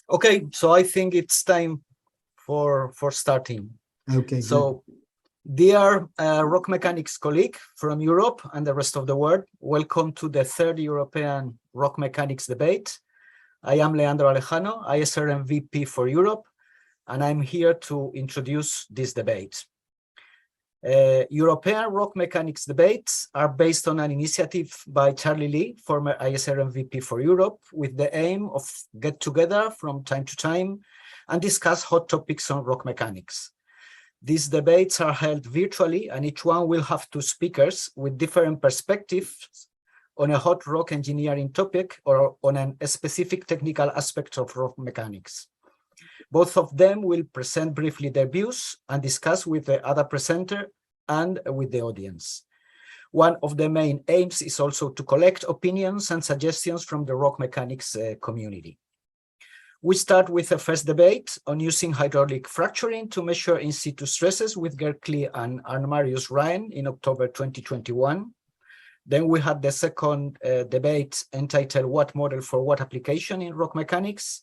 Okay, so I think it's time for starting. Okay. So, dear rock mechanics colleague from Europe and the rest of the world, welcome to the third European rock mechanics debate. I am Leandro Alejano, ISRM VP for Europe, and I'm here to introduce this debate. European rock mechanics debates are based on an initiative by Charlie Lee, former ISRM VP for Europe, with the aim of get together from time to time and discuss hot topics on rock mechanics. These debates are held virtually, and each one will have two speakers with different perspectives on a hot rock engineering topic or on a specific technical aspect of rock mechanics. Both of them will present briefly their views and discuss with the other presenter and with the audience. One of the main aims is also to collect opinions and suggestions from the rock mechanics community. We start with the first debate on using hydraulic fracturing to measure in situ stresses with Gerd Klee and Marius Ryan in October 2021. Then we had the second debate entitled What Model for What Application in Rock Mechanics,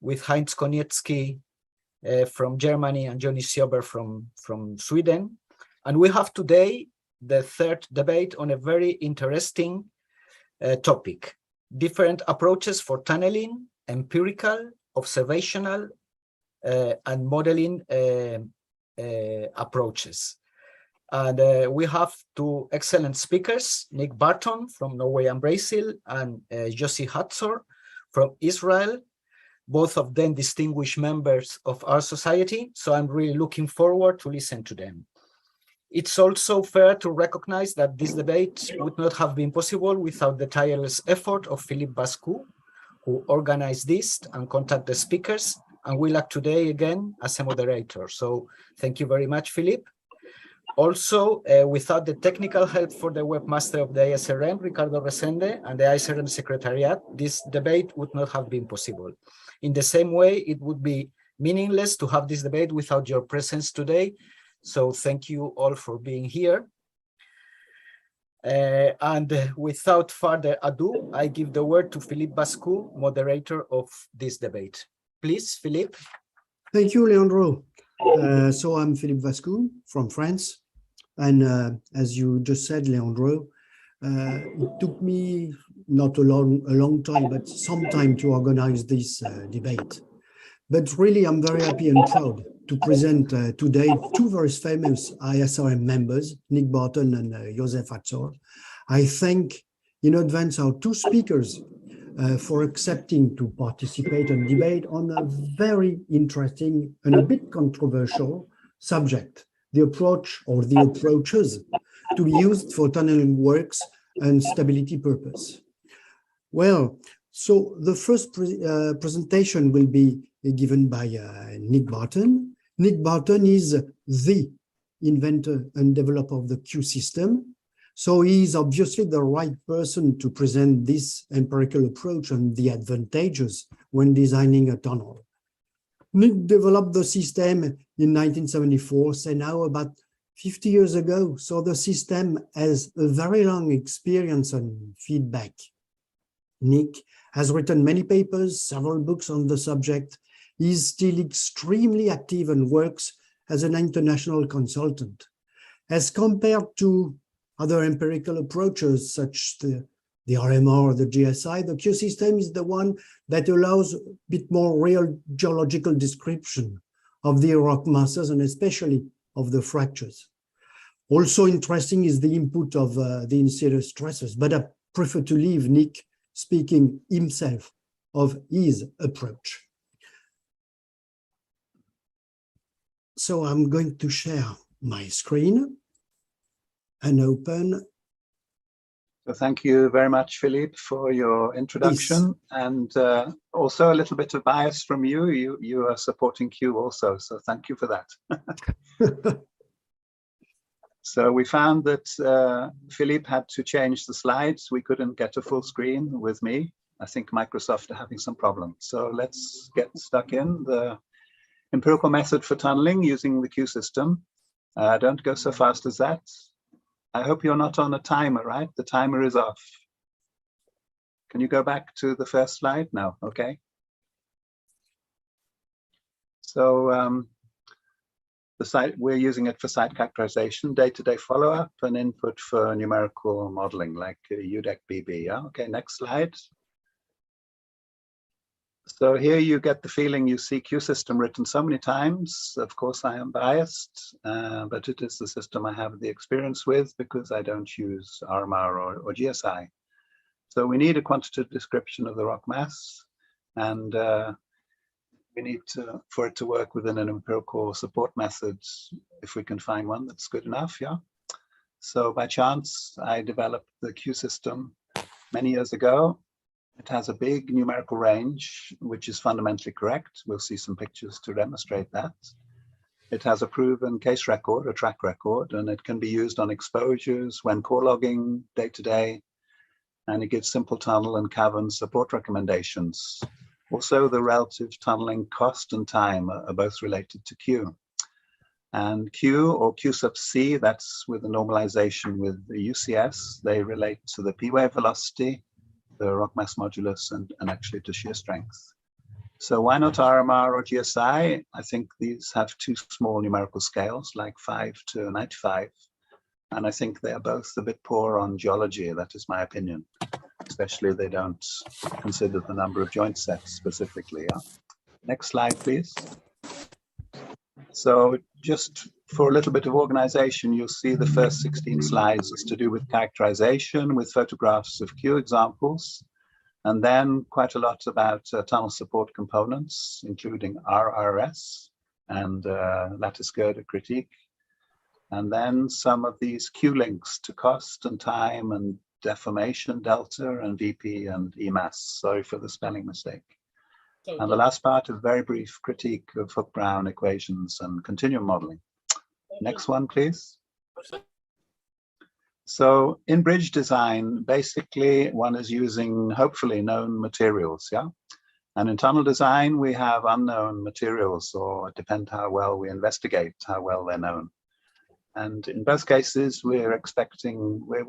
with Heinz Konietzki from Germany and Johnny Sjober from Sweden. And we have today the third debate on a very interesting topic, different approaches for tunneling, empirical, observational, and modeling approaches. And we have two excellent speakers, Nick Barton from Norway and Brazil, and Yossi Hatzor from Israel, both of them distinguished members of our society, so I'm really looking forward to listen to them. It's also fair to recognize that this debate would not have been possible without the tireless effort of Philippe Bascou, who organized this and contacted the speakers, and will act today again as a moderator. So thank you very much, Philippe. Also, without the technical help for the webmaster of the ISRM, Ricardo Resende, and the ISRM Secretariat, this debate would not have been possible. In the same way, it would be meaningless to have this debate without your presence today. So thank you all for being here. And without further ado, I give the word to Philippe Bascou, moderator of this debate. Please, Philippe. Thank you, Leandro. So I'm Philippe Bascou from France. And as you just said, Leandro, it took me not a long time, but some time to organize this debate. But really, I'm very happy and proud to present today two very famous ISRM members, Nick Barton and Joseph Hatzor. I thank in advance our two speakers for accepting to participate and debate on a very interesting and a bit controversial subject, the approach or the approaches to be used for tunneling works and stability purpose. Well, so the first presentation will be given by Nick Barton. Nick Barton is the inventor and developer of the Q system. So he is obviously the right person to present this empirical approach and the advantages when designing a tunnel. Nick developed the system in 1974, so now about 50 years ago. So the system has a very long experience and feedback. Nick has written many papers, several books on the subject. He's still extremely active and works as an international consultant. As compared to other empirical approaches, such as the RMR or the GSI, the Q system is the one that allows a bit more real geological description of the rock masses and especially of the fractures. Also interesting is the input of the in-situ stresses, but I prefer to leave Nick speaking himself of his approach. So I'm going to share my screen and open. So thank you very much, Philippe, for your introduction. Please. And also a little bit of bias from you. You are supporting Q also, so thank you for that. So we found that Philippe had to change the slides. We couldn't get a full screen with me. I think Microsoft are having some problems. So let's get stuck in. The empirical method for tunneling using the Q system. Don't go so fast as that. I hope you're not on a timer, right? The timer is off. Can you go back to the first slide now? Okay. So the site, we're using it for site characterization, day-to-day follow-up, and input for numerical modeling like UDEC BB. Yeah? Okay, next slide. So here you get the feeling you see Q system written so many times. Of course, I am biased, but it is the system I have the experience with because I don't use RMR or GSI. So we need a quantitative description of the rock mass, and we need for it to work within an empirical support method, if we can find one that's good enough, yeah. So by chance, I developed the Q system many years ago. It has a big numerical range, which is fundamentally correct. We'll see some pictures to demonstrate that. It has a proven case record, a track record, and it can be used on exposures when core logging day to day, and it gives simple tunnel and cavern support recommendations. Also, the relative tunneling cost and time are both related to Q. And Q or Q sub C, that's with the normalization with the UCS, they relate to the P wave velocity, the rock mass modulus, and actually to shear strength. So why not RMR or GSI? I think these have too small numerical scales, like 5 to 95. And I think they are both a bit poor on geology. That is my opinion. Especially they don't consider the number of joint sets specifically. Yeah? Next slide, please. So just for a little bit of organization, you'll see the first 16 slides is to do with characterization with photographs of Q examples, and then quite a lot about tunnel support components, including RRS and lattice girder critique, and then some of these Q links to cost and time and deformation delta and VP and EMAS. Sorry for the spelling mistake. And the last part, a very brief critique of Hooke-Brown equations and continuum modeling. Next one, please. So in bridge design, basically one is using hopefully known materials, yeah? And in tunnel design, we have unknown materials, or it depends how well we investigate how well they're known. And in both cases, we're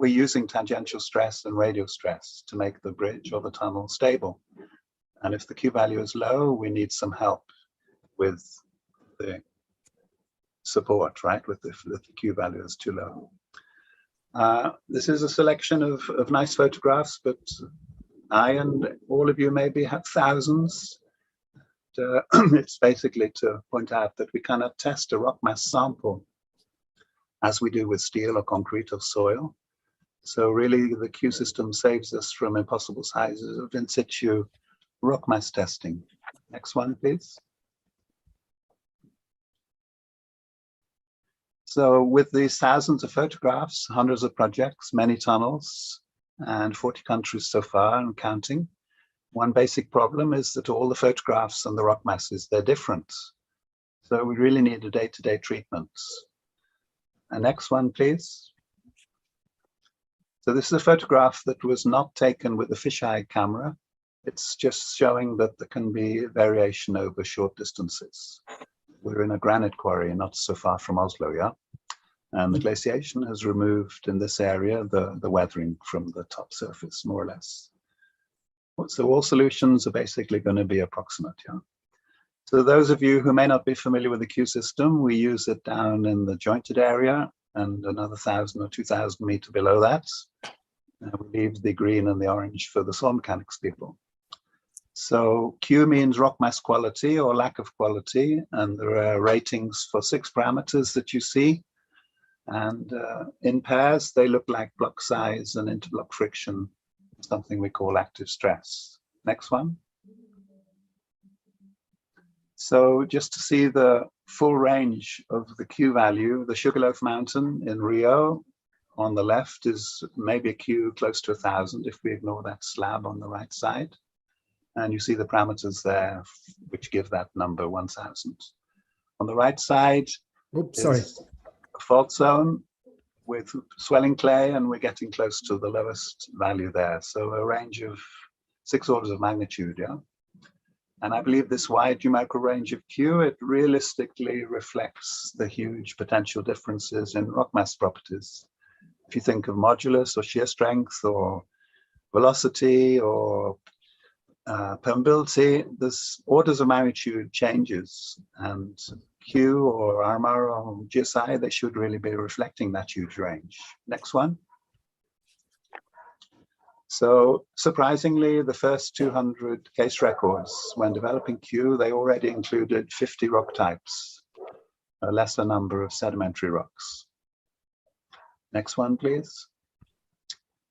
using tangential stress and radial stress to make the bridge or the tunnel stable. And if the Q value is low, we need some help with the support, right? If the Q value is too low. This is a selection of nice photographs, but I and all of you maybe have thousands. It's basically to point out that we cannot test a rock mass sample as we do with steel or concrete or soil. So really the Q system saves us from impossible sizes of in situ rock mass testing. Next one, please. So with these thousands of photographs, hundreds of projects, many tunnels, and 40 countries so far and counting, one basic problem is that all the photographs and the rock masses, they're different. So we really need a day-to-day treatment. And next one, please. So this is a photograph that was not taken with the fisheye camera. It's just showing that there can be variation over short distances. We're in a granite quarry, not so far from Oslo, yeah? And the glaciation has removed in this area the weathering from the top surface, more or less. So all solutions are basically going to be approximate, yeah? So those of you who may not be familiar with the Q system, we use it down in the jointed area and another 1,000 or 2,000 meters below that. We leave the green and the orange for the soil mechanics people. So Q means rock mass quality or lack of quality, and there are ratings for 6 parameters that you see. And in pairs, they look like block size and interblock friction, something we call active stress. Next one. So just to see the full range of the Q value, the Sugarloaf Mountain in Rio on the left is maybe a Q close to 1,000 if we ignore that slab on the right side. And you see the parameters there, which give that number 1,000. On the right side is a fault zone with swelling clay, and we're getting close to the lowest value there. So a range of 6 orders of magnitude, yeah? And I believe this wide numerical range of Q, it realistically reflects the huge potential differences in rock mass properties. If you think of modulus or shear strength or velocity or permeability, there's orders of magnitude changes, and Q or ARMA or GSI, they should really be reflecting that huge range. Next one. So surprisingly, the first 200 case records, when developing Q, they already included 50 rock types, a lesser number of sedimentary rocks. Next one, please.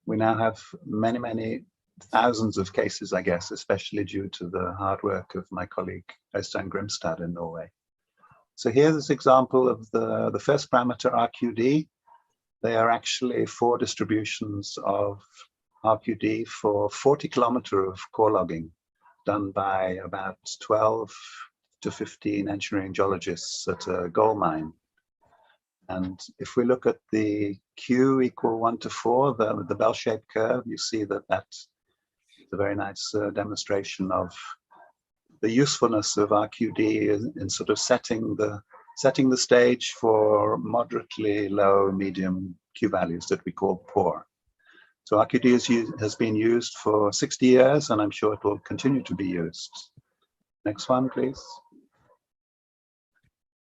We now have many, many thousands of cases, I guess, especially due to the hard work of my colleague Øystein Grimstad in Norway. So here's this example of the first parameter, RQD. They are actually 4 distributions of RQD for 40 kilometers of core logging done by about 12 to 15 engineering geologists at a gold mine. And if we look at the Q equal 1 to 4, the bell-shaped curve, you see that that's a very nice demonstration of the usefulness of RQD in sort of setting the stage for moderately low, medium Q values that we call poor. So RQD has been used for 60 years, and I'm sure it will continue to be used. Next one, please.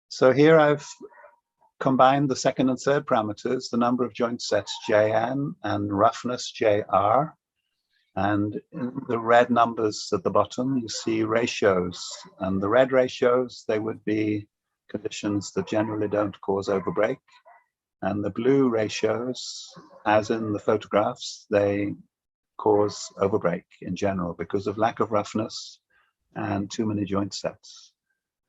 So here I've combined the second and third parameters, the number of joint sets JN and roughness JR. And in the red numbers at the bottom, you see ratios. And the red ratios, they would be conditions that generally don't cause overbreak. And the blue ratios, as in the photographs, they cause overbreak in general because of lack of roughness and too many joint sets.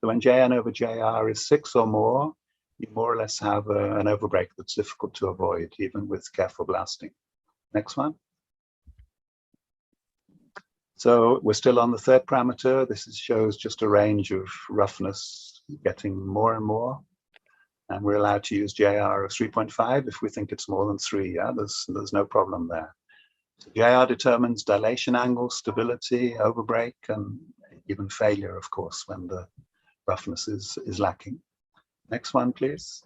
So when JN over JR is 6 or more, you more or less have an overbreak that's difficult to avoid, even with careful blasting. Next one. So we're still on the third parameter. This shows just a range of roughness getting more and more. And we're allowed to use JR of 3.5 if we think it's more than 3. Yeah, there's no problem there. So JR determines dilation angle, stability, overbreak, and even failure, of course, when the roughness is lacking. Next one, please.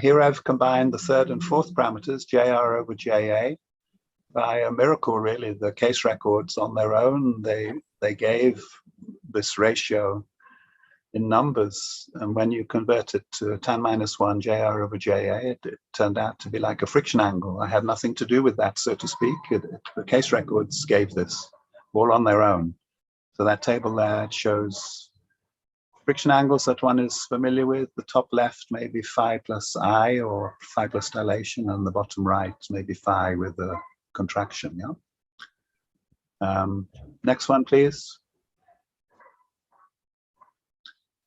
Here I've combined the third and fourth parameters, JR over JA. By a miracle, really, the case records on their own, they gave this ratio in numbers, and when you convert it to tan -1 JR over JA, it turned out to be like a friction angle. I had nothing to do with that, so to speak. The case records gave this all on their own. So that table there shows friction angles that one is familiar with. The top left may be phi plus I or phi plus dilation, and the bottom right may be phi with a contraction. Yeah. Next one, please.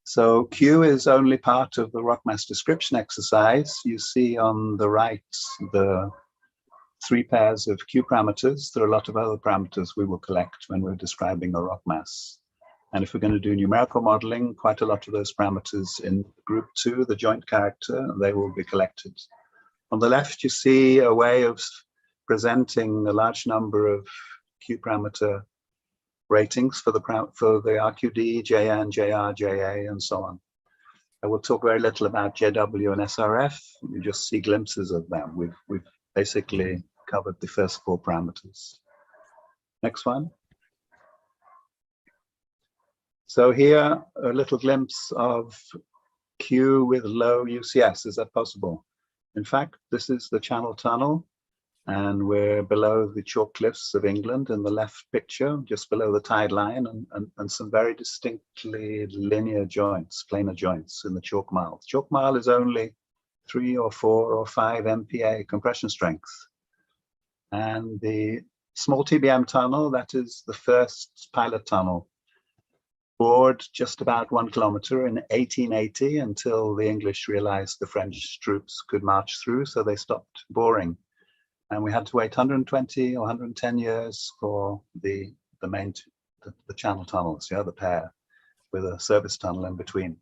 So Q is only part of the rock mass description exercise. You see on the right the 3 pairs of Q parameters. There are a lot of other parameters we will collect when we're describing a rock mass. And if we're going to do numerical modeling, quite a lot of those parameters in group 2, the joint character, they will be collected. On the left, you see a way of presenting a large number of Q parameter ratings for the RQD, JN, JR, JA, and so on. I will talk very little about JW and SRF. You just see glimpses of them. We've basically covered the first 4 parameters. Next one. So here, a little glimpse of Q with low UCS. Is that possible? In fact, this is the Channel Tunnel, and we're below the chalk cliffs of England in the left picture, just below the tide line, and some very distinctly linear joints, planar joints in the chalk marl. Chalk marl is only 3 or 4 or 5 MPa compression strength. And the small TBM tunnel, that is the first pilot tunnel, bored just about 1 kilometer in 1880 until the English realized the French troops could march through, so they stopped boring. And we had to wait 120 or 110 years for the channel tunnels, yeah, the pair, with a service tunnel in between.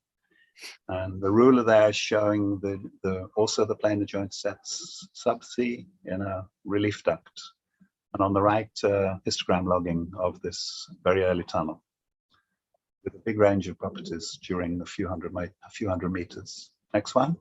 And the ruler there is showing also the planar joint sets subsea in a relief duct. And on the right, histogram logging of this very early tunnel with a big range of properties during a few hundred meters. Next one.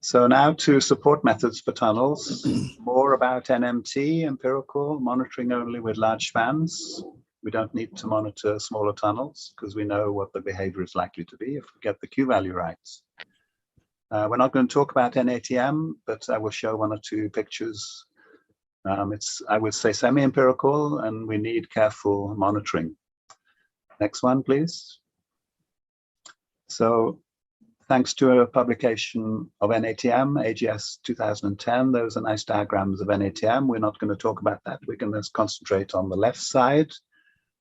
So now to support methods for tunnels, more about NMT, empirical, monitoring only with large spans. We don't need to monitor smaller tunnels because we know what the behavior is likely to be if we get the Q value right. We're not going to talk about NATM, but I will show one or two pictures. It's, I would say, semi-empirical, and we need careful monitoring. Next one, please. So thanks to a publication of NATM, AGS 2010, those are nice diagrams of NATM. We're not going to talk about that. We're going to concentrate on the left side.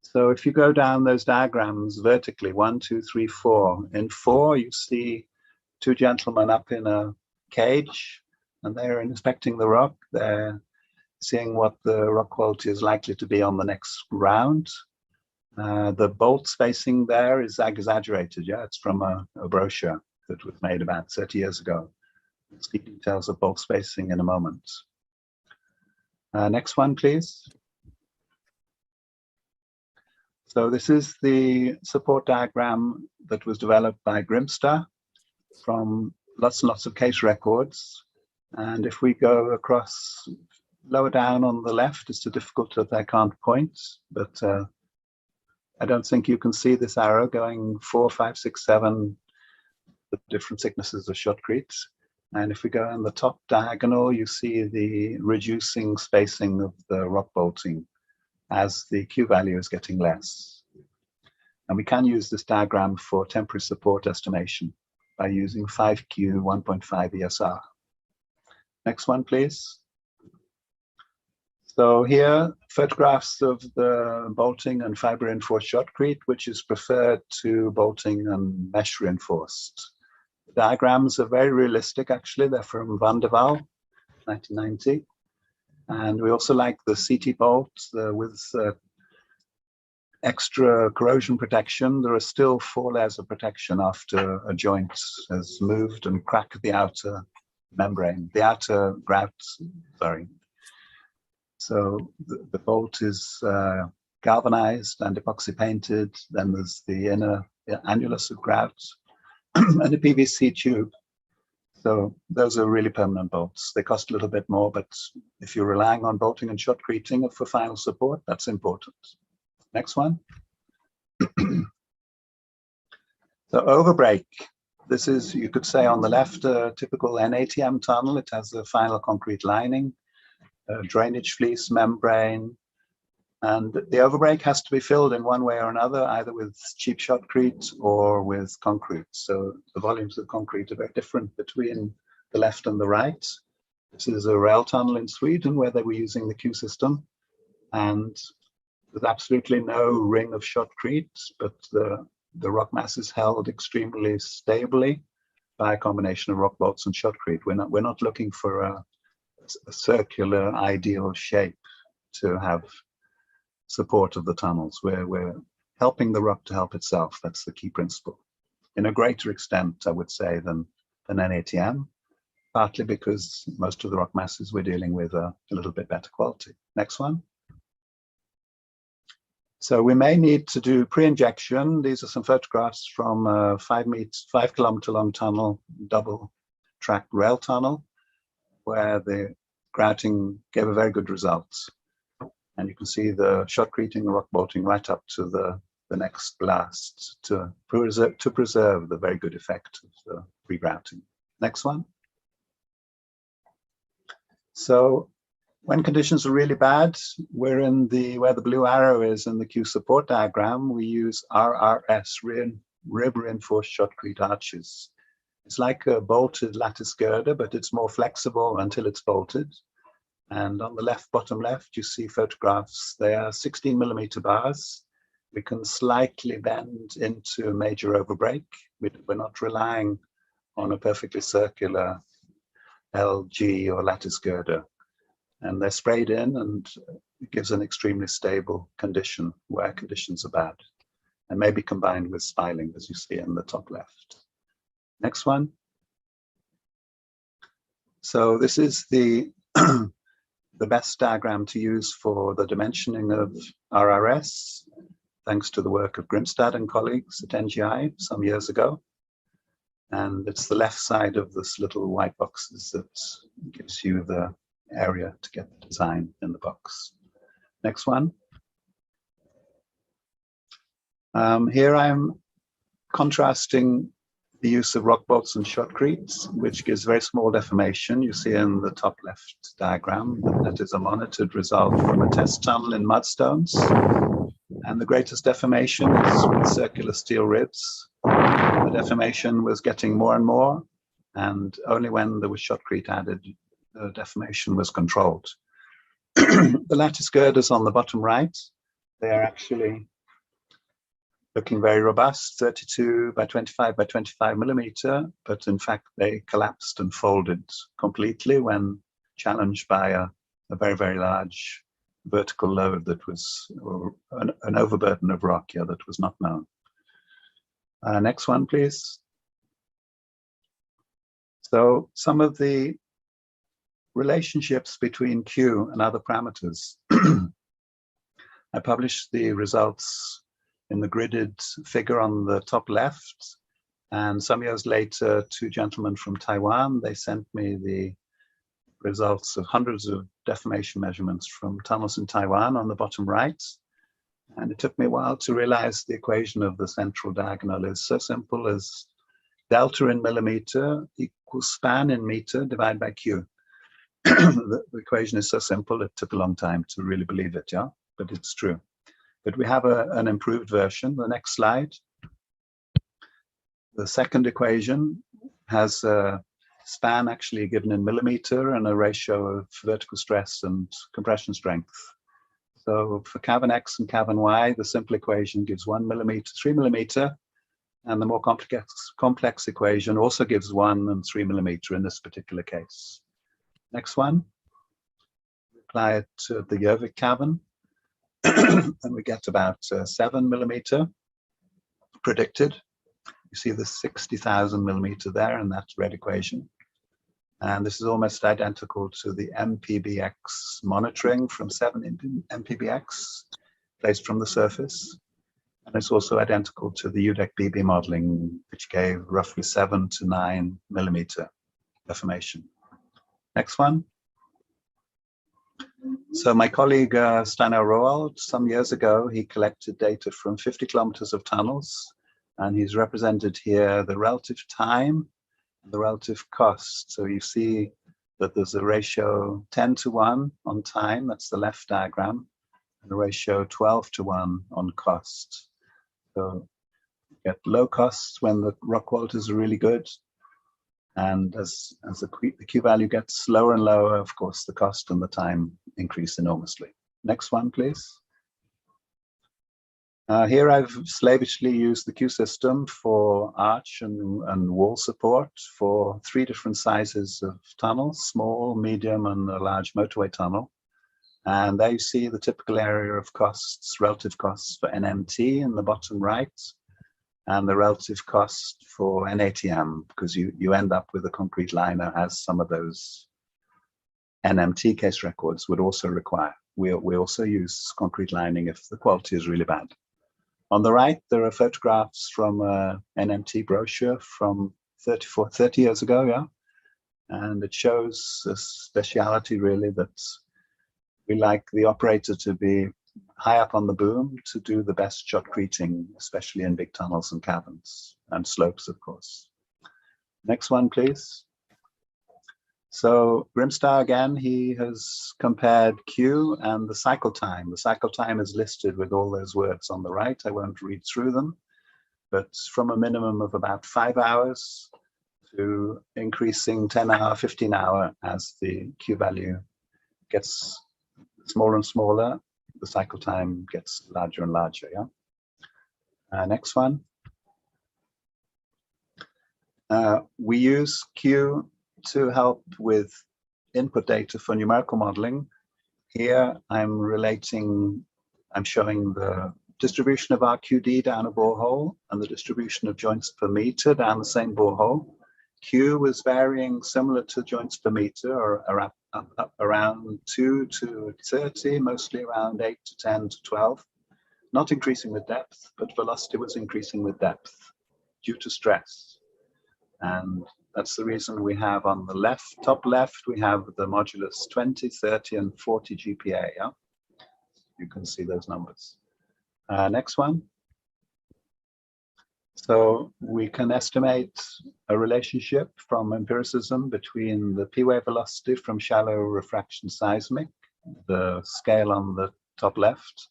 So if you go down those diagrams vertically, 1, 2, 3, 4. In 4, you see two gentlemen up in a cage, and they're inspecting the rock. They're seeing what the rock quality is likely to be on the next round. The bolt spacing there is exaggerated. Yeah, it's from a brochure that was made about 30 years ago. We'll see details of bolt spacing in a moment. Next one, please. So this is the support diagram that was developed by Grimstad from lots and lots of case records. And if we go across lower down on the left, it's too difficult that I can't point, but I don't think you can see this arrow going 4, 5, 6, 7, the different thicknesses of shotcrete. And if we go in the top diagonal, you see the reducing spacing of the rock bolting as the Q value is getting less. And we can use this diagram for temporary support estimation by using 5Q 1.5 ESR. Next one, please. So here, photographs of the bolting and fiber reinforced shotcrete, which is preferred to bolting and mesh reinforced. The diagrams are very realistic, actually. They're from Van der Waal, 1990. And we also like the CT bolt with extra corrosion protection. There are still 4 layers of protection after a joint has moved and cracked the outer membrane, the outer grout, sorry. So the bolt is galvanized and epoxy painted. Then there's the inner annulus of grout and a PVC tube. So those are really permanent bolts. They cost a little bit more, but if you're relying on bolting and shotcreting for final support, that's important. Next one. So overbreak. This is, you could say on the left, a typical NATM tunnel. It has a final concrete lining, a drainage fleece membrane, and the overbreak has to be filled in one way or another, either with cheap shotcrete or with concrete. So the volumes of concrete are very different between the left and the right. This is a rail tunnel in Sweden where they were using the Q system, and there's absolutely no ring of shotcrete, but the rock mass is held extremely stably by a combination of rock bolts and shotcrete. We're not looking for a circular ideal shape to have support of the tunnels. We're helping the rock to help itself. That's the key principle. In a greater extent, I would say, than NATM, partly because most of the rock masses we're dealing with are a little bit better quality. Next one. So we may need to do pre-injection. These are some photographs from a 5 kilometer long tunnel, double track rail tunnel, where the grouting gave a very good result. And you can see the shotcreting, the rock bolting right up to the next blast to preserve the very good effect of the pre-grouting. Next one. So when conditions are really bad, we're in where the blue arrow is in the Q support diagram. We use RRS, rib reinforced shotcrete arches. It's like a bolted lattice girder, but it's more flexible until it's bolted. And on the left, bottom left, you see photographs. They are 16 millimeter bars. We can slightly bend into major overbreak. We're not relying on a perfectly circular LG or lattice girder. And they're sprayed in, and it gives an extremely stable condition where conditions are bad, and maybe combined with spiling, as you see in the top left. Next one. So this is the best diagram to use for the dimensioning of RRS, thanks to the work of Grimstad and colleagues at NGI some years ago. And it's the left side of this little white boxes that gives you the area to get the design in the box. Next one. Here I'm contrasting the use of rock bolts and shotcretes, which gives very small deformation. You see in the top left diagram that is a monitored result from a test tunnel in mudstones. And the greatest deformation is with circular steel ribs. The deformation was getting more and more, and only when there was shotcrete added, the deformation was controlled. The lattice girders on the bottom right, they are actually looking very robust, 32 by 25 by 25 millimeter, but in fact they collapsed and folded completely when challenged by a very, very large vertical load that was an overburden of rock here that was not known. Next one, please. So some of the relationships between Q and other parameters. I published the results in the gridded figure on the top left. And some years later, two gentlemen from Taiwan, they sent me the results of hundreds of deformation measurements from tunnels in Taiwan on the bottom right. And it took me a while to realize the equation of the central diagonal is so simple as delta in millimeter equals span in meter divided by Q. The equation is so simple, it took a long time to really believe it, yeah, but it's true. But we have an improved version. The next slide. The second equation has a span actually given in millimeter and a ratio of vertical stress and compression strength. So for cavern X and cavern Y, the simple equation gives 1 millimeter, 3 millimeter, and the more complex equation also gives 1 and 3 millimeter in this particular case. Next one. Apply it to the Jövik cavern. And we get about 7 millimeter predicted. You see the 60,000 millimeter there in that red equation. And this is almost identical to the MPBX monitoring from 7 MPBX placed from the surface. And it's also identical to the UDEC BB modeling, which gave roughly 7 to 9 millimeter deformation. Next one. So my colleague Steinar Roald, some years ago, he collected data from 50 kilometers of tunnels, and he's represented here the relative time and the relative cost. So you see that there's a ratio 10 to 1 on time, that's the left diagram, and a ratio 12 to 1 on cost. So you get low costs when the rock qualities are really good. And as the Q value gets lower and lower, of course, the cost and the time increase enormously. Next one, please. Here I've slavishly used the Q system for arch and wall support for 3 different sizes of tunnels, small, medium, and a large motorway tunnel. And there you see the typical area of costs, relative costs for NMT in the bottom right, and the relative cost for NATM, because you end up with a concrete liner as some of those NMT case records would also require. We also use concrete lining if the quality is really bad. On the right, there are photographs from an NMT brochure from 30 years ago, yeah? And it shows a speciality really that we like the operator to be high up on the boom to do the best shotcreting, especially in big tunnels and caverns and slopes, of course. Next one, please. So Grimstar again, he has compared Q and the cycle time. The cycle time is listed with all those words on the right. I won't read through them, but from a minimum of about 5 hours to increasing 10 hour, 15 hour as the Q value gets smaller and smaller, the cycle time gets larger and larger, yeah? Next one. We use Q to help with input data for numerical modeling. Here I'm showing the distribution of RQD down a borehole and the distribution of joints per meter down the same borehole. Q was varying similar to joints per meter, or around 2 to 30, mostly around 8 to 10 to 12, not increasing with depth, but velocity was increasing with depth due to stress. And that's the reason we have on the left, top left, we have the modulus 20, 30, and 40 GPa. Yeah? You can see those numbers. Next one. So we can estimate a relationship from empiricism between the P-wave velocity from shallow refraction seismic, the scale on the top left,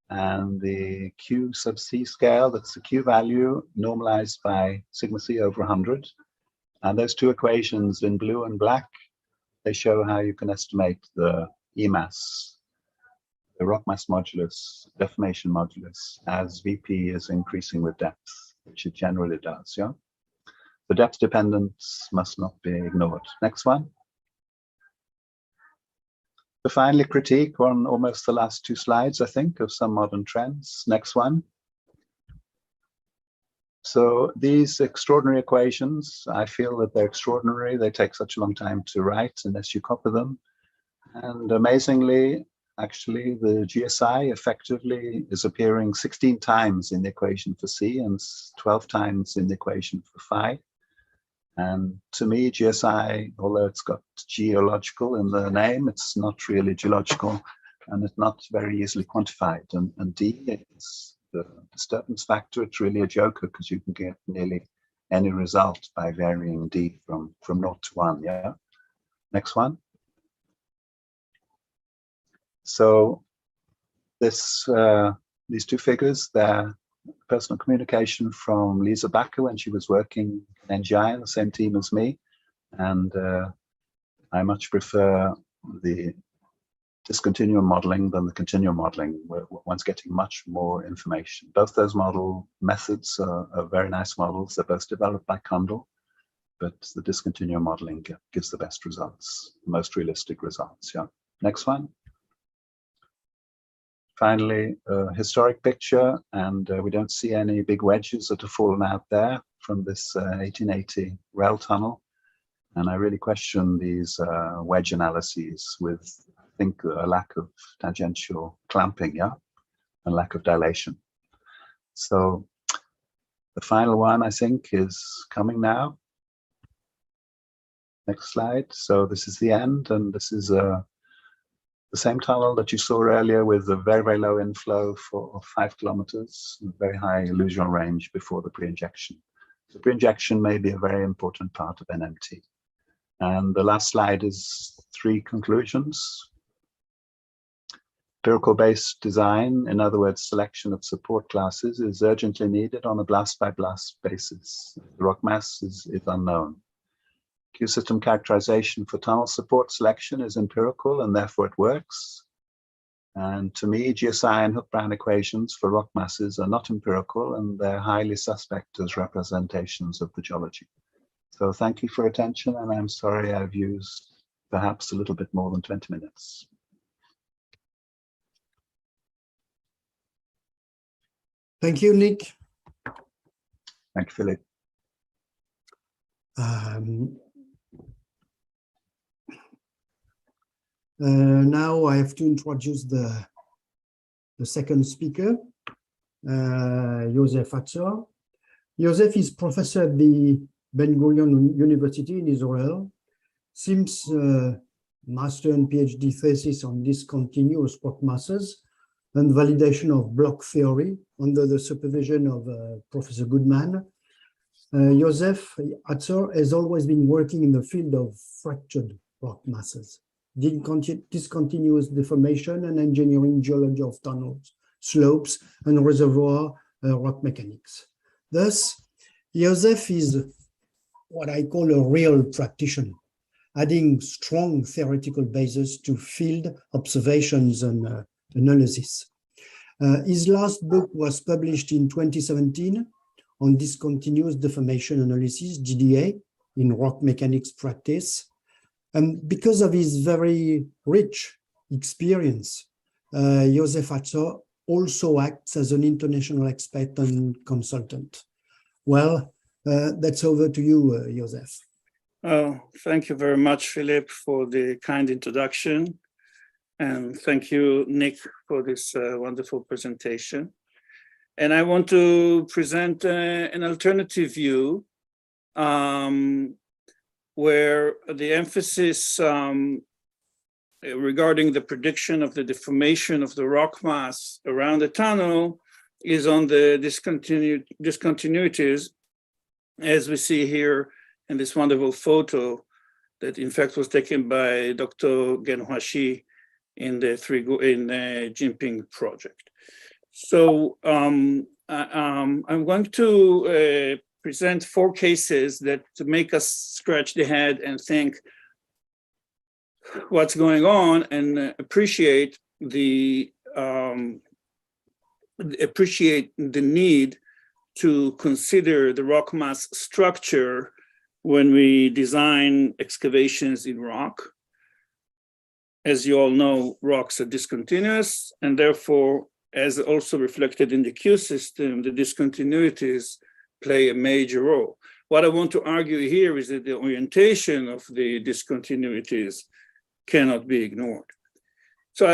and the Q sub C scale, that's the Q value normalized by sigma C over 100. And those two equations in blue and black, they show how you can estimate the E-mass, the rock mass modulus, deformation modulus, as VP is increasing with depth, which it generally does, yeah? The depth dependence must not be ignored. Next one. To finally critique on almost the last two slides, I think, of some modern trends. Next one. So these extraordinary equations, I feel that they're extraordinary. They take such a long time to write unless you copy them. And amazingly, actually, the GSI effectively is appearing 16 times in the equation for C and 12 times in the equation for phi. And to me, GSI, although it's got geological in the name, it's not really geological, and it's not very easily quantified. And D is the disturbance factor. It's really a joker because you can get nearly any result by varying D from 0 to 1. Yeah. Next one. So this these two figures, they're personal communication from Lisa Backer when she was working in NGI in the same team as me. And I much prefer the discontinuum modeling than the continuum modeling, where one's getting much more information. Both those model methods are very nice models. They're both developed by Condell, but the discontinuum modeling gives the best results, the most realistic results. Yeah. Next one. Finally, a historic picture, and we don't see any big wedges that have fallen out there from this 1880 rail tunnel. And I really question these wedge analyses with, I think, a lack of tangential clamping, yeah, and lack of dilation. So the final one, I think, is coming now. Next slide. So this is the end, and this is the same tunnel that you saw earlier with a very, very low inflow for 5 kilometers, very high illusional range before the pre-injection. So pre-injection may be a very important part of NMT. And the last slide is 3 conclusions. Empirical-based design, in other words, selection of support classes, is urgently needed on a blast-by-blast basis. The rock mass is unknown. Q-system characterization for tunnel support selection is empirical, and therefore it works. And to me, GSI and Hook-Brown equations for rock masses are not empirical, and they're highly suspect as representations of the geology. So thank you for attention, and I'm sorry I've used perhaps a little bit more than 20 minutes. Thank you, Nick. Thank you, Philip. Now I have to introduce the second speaker, Joseph Hatzer. Joseph is professor at the Ben-Gurion University in Israel. Sims master and PhD thesis on discontinuous rock masses and validation of block theory under the supervision of Professor Goodman. Joseph Hatzer has always been working in the field of fractured rock masses, discontinuous deformation and engineering geology of tunnels, slopes, and reservoir rock mechanics. Thus, Joseph is what I call a real practitioner, adding strong theoretical basis to field observations and analysis. His last book was published in 2017 on discontinuous deformation analysis, DDA, in rock mechanics practice. And because of his very rich experience, Joseph Hatzer also acts as an international expert and consultant. Well, that's over to you, Joseph. Thank you very much, Philip, for the kind introduction. And thank you, Nick, for this wonderful presentation. And I want to present an alternative view where the emphasis regarding the prediction of the deformation of the rock mass around the tunnel is on the discontinuities, as we see here in this wonderful photo that in fact was taken by Dr. Genhuashi in the Jinping project. So I'm going to present 4 cases that make us scratch the head and think what's going on and appreciate the need to consider the rock mass structure when we design excavations in rock. As you all know, rocks are discontinuous, and therefore, as also reflected in the Q system, the discontinuities play a major role. What I want to argue here is that the orientation of the discontinuities cannot be ignored. So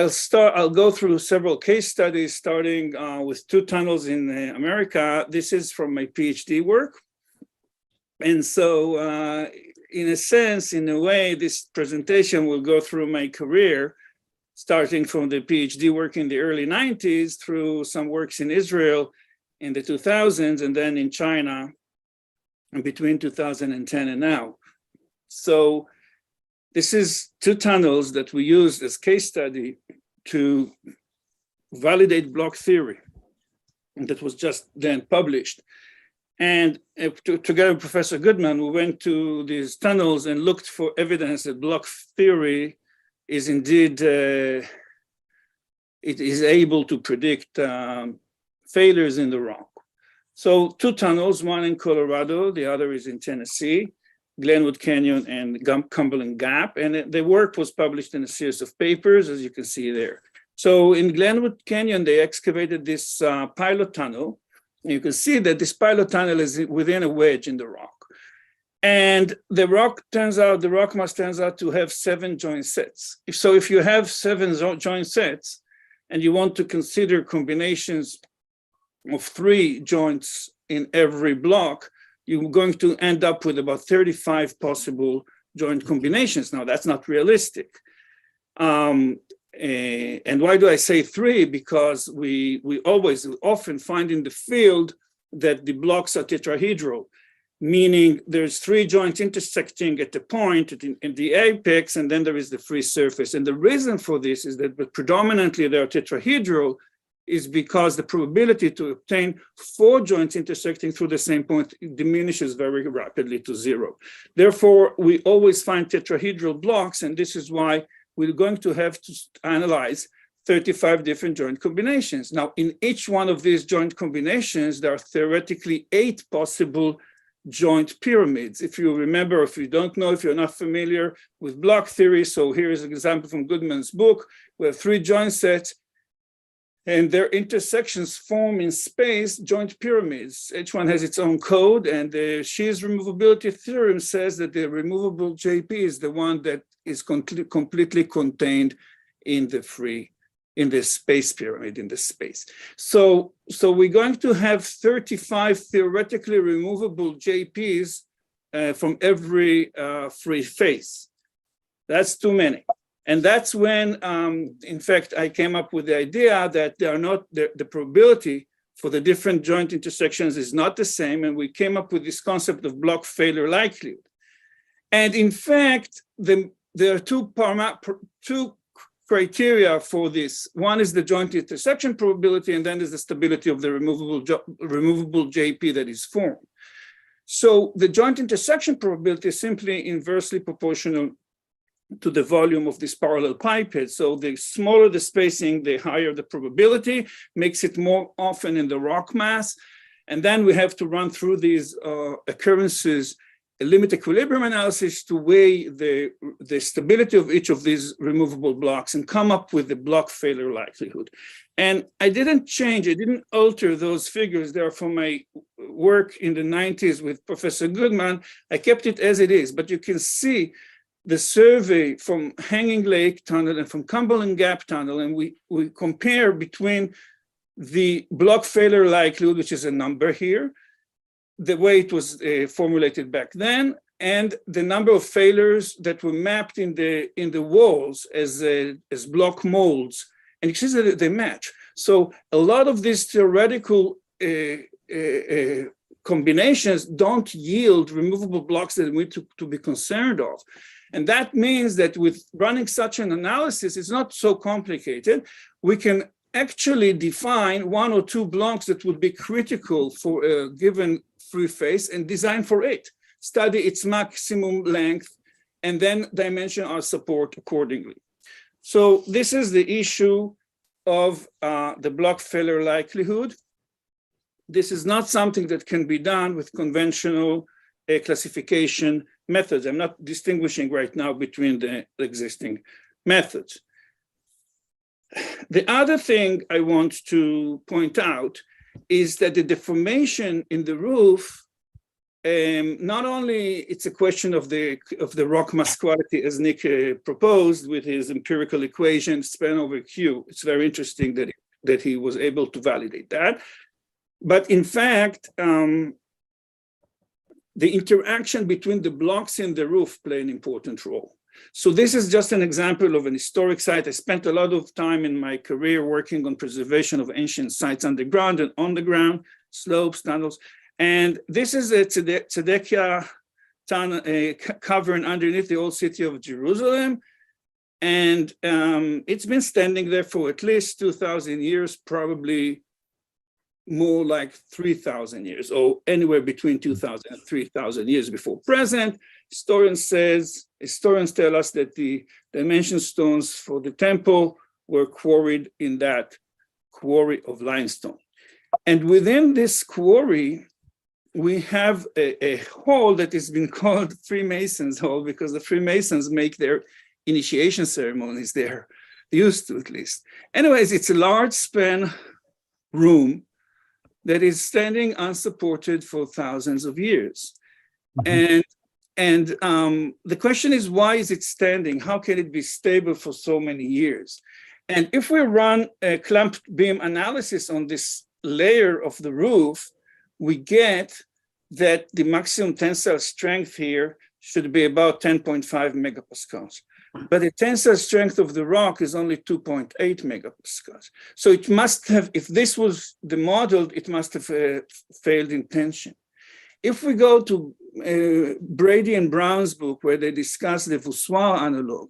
I'll go through several case studies, starting with 2 tunnels in America. This is from my PhD work. And so in a sense, in a way, this presentation will go through my career, starting from the PhD work in the early 90s through some works in Israel in the 2000s, and then in China between 2010 and now. So this is 2 tunnels that we used as case study to validate block theory, and that was just then published. And together with Professor Goodman, we went to these tunnels and looked for evidence that block theory is indeed, it is able to predict failures in the rock. So 2 tunnels, one in Colorado, the other is in Tennessee, Glenwood Canyon and Cumberland Gap. And the work was published in a series of papers, as you can see there. So in Glenwood Canyon, they excavated this pilot tunnel. You can see that this pilot tunnel is within a wedge in the rock. And the rock mass turns out to have 7 joint sets. So if you have 7 joint sets and you want to consider combinations of 3 joints in every block, you're going to end up with about 35 possible joint combinations. Now, that's not realistic. And why do I say 3? Because we often find in the field that the blocks are tetrahedral, meaning there's 3 joints intersecting at the point in the apex, and then there is the free surface. And the reason for this is that predominantly they are tetrahedral is because the probability to obtain 4 joints intersecting through the same point diminishes very rapidly to 0. Therefore, we always find tetrahedral blocks, and this is why we're going to have to analyze 35 different joint combinations. Now, in each one of these joint combinations, there are theoretically 8 possible joint pyramids. If you remember, if you don't know, if you're not familiar with block theory, so here is an example from Goodman's book. We have 3 joint sets, and their intersections form in space joint pyramids. Each one has its own code, and the Shear's removability theorem says that the removable JP is the one that is completely contained in the space pyramid, in the space. So we're going to have 35 theoretically removable JPs from every free face. That's too many. And that's when, in fact, I came up with the idea that they are not, the probability for the different joint intersections is not the same. And we came up with this concept of block failure likelihood. And in fact, there are 2 criteria for this. One is the joint intersection probability, and then there's the stability of the removable JP that is formed. So the joint intersection probability is simply inversely proportional to the volume of this parallel pipehead. So the smaller the spacing, the higher the probability, makes it more often in the rock mass. And then we have to run through these occurrences, a limit equilibrium analysis to weigh the stability of each of these removable blocks and come up with the block failure likelihood. And I didn't alter those figures. They are from my work in the 90s with Professor Goodman. I kept it as it is, but you can see the survey from Hanging Lake Tunnel and from Cumberland Gap Tunnel, and we compare between the block failure likelihood, which is a number here, the way it was formulated back then, and the number of failures that were mapped in the walls as block molds, and you see that they match. So a lot of these theoretical combinations don't yield removable blocks that we need to be concerned of. And that means that with running such an analysis, it's not so complicated. We can actually define 1 or 2 blocks that would be critical for a given free face and design for it, study its maximum length, and then dimension our support accordingly. So this is the issue of the block failure likelihood. This is not something that can be done with conventional classification methods. I'm not distinguishing right now between the existing methods. The other thing I want to point out is that the deformation in the roof, not only it's a question of the rock mass quality as Nick proposed with his empirical equation span over Q. It's very interesting that he was able to validate that. But in fact, the interaction between the blocks in the roof play an important role. So this is just an example of an historic site. I spent a lot of time in my career working on preservation of ancient sites underground and on the ground, slopes, tunnels. And this is a Tzedekah cavern underneath the old city of Jerusalem. And it's been standing there for at least 2,000 years, probably more like 3,000 years, or anywhere between 2,000 and 3,000 years before present. Historians tell us that the dimension stones for the temple were quarried in that quarry of limestone. And within this quarry, we have a hall that has been called Freemasons Hall because the Freemasons make their initiation ceremonies there, used to at least. Anyways, it's a large span room that is standing unsupported for thousands of years. Mm-hmm. And the question is, why is it standing? How can it be stable for so many years? And if we run a clamped beam analysis on this layer of the roof, we get that the maximum tensile strength here should be about 10.5 megapascals. But the tensile strength of the rock is only 2.8 megapascals. So it must have, if this was the model, it must have failed in tension. If we go to Brady and Brown's book, where they discuss the voussoir analog,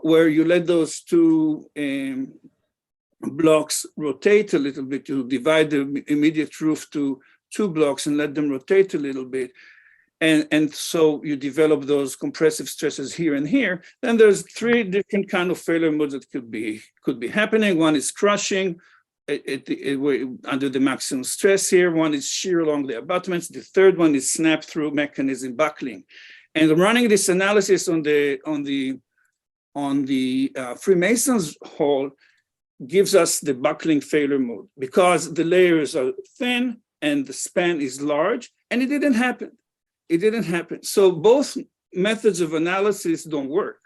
where you let those two blocks rotate a little bit to divide the immediate roof to 2 blocks and let them rotate a little bit. And so you develop those compressive stresses here and here. Then there's 3 different kind of failure modes that could be happening. One is crushing under the maximum stress here. One is shear along the abutments. The third one is snap through mechanism buckling. And running this analysis on the Freemasons Hall gives us the buckling failure mode because the layers are thin and the span is large, and it didn't happen. It didn't happen. So both methods of analysis don't work.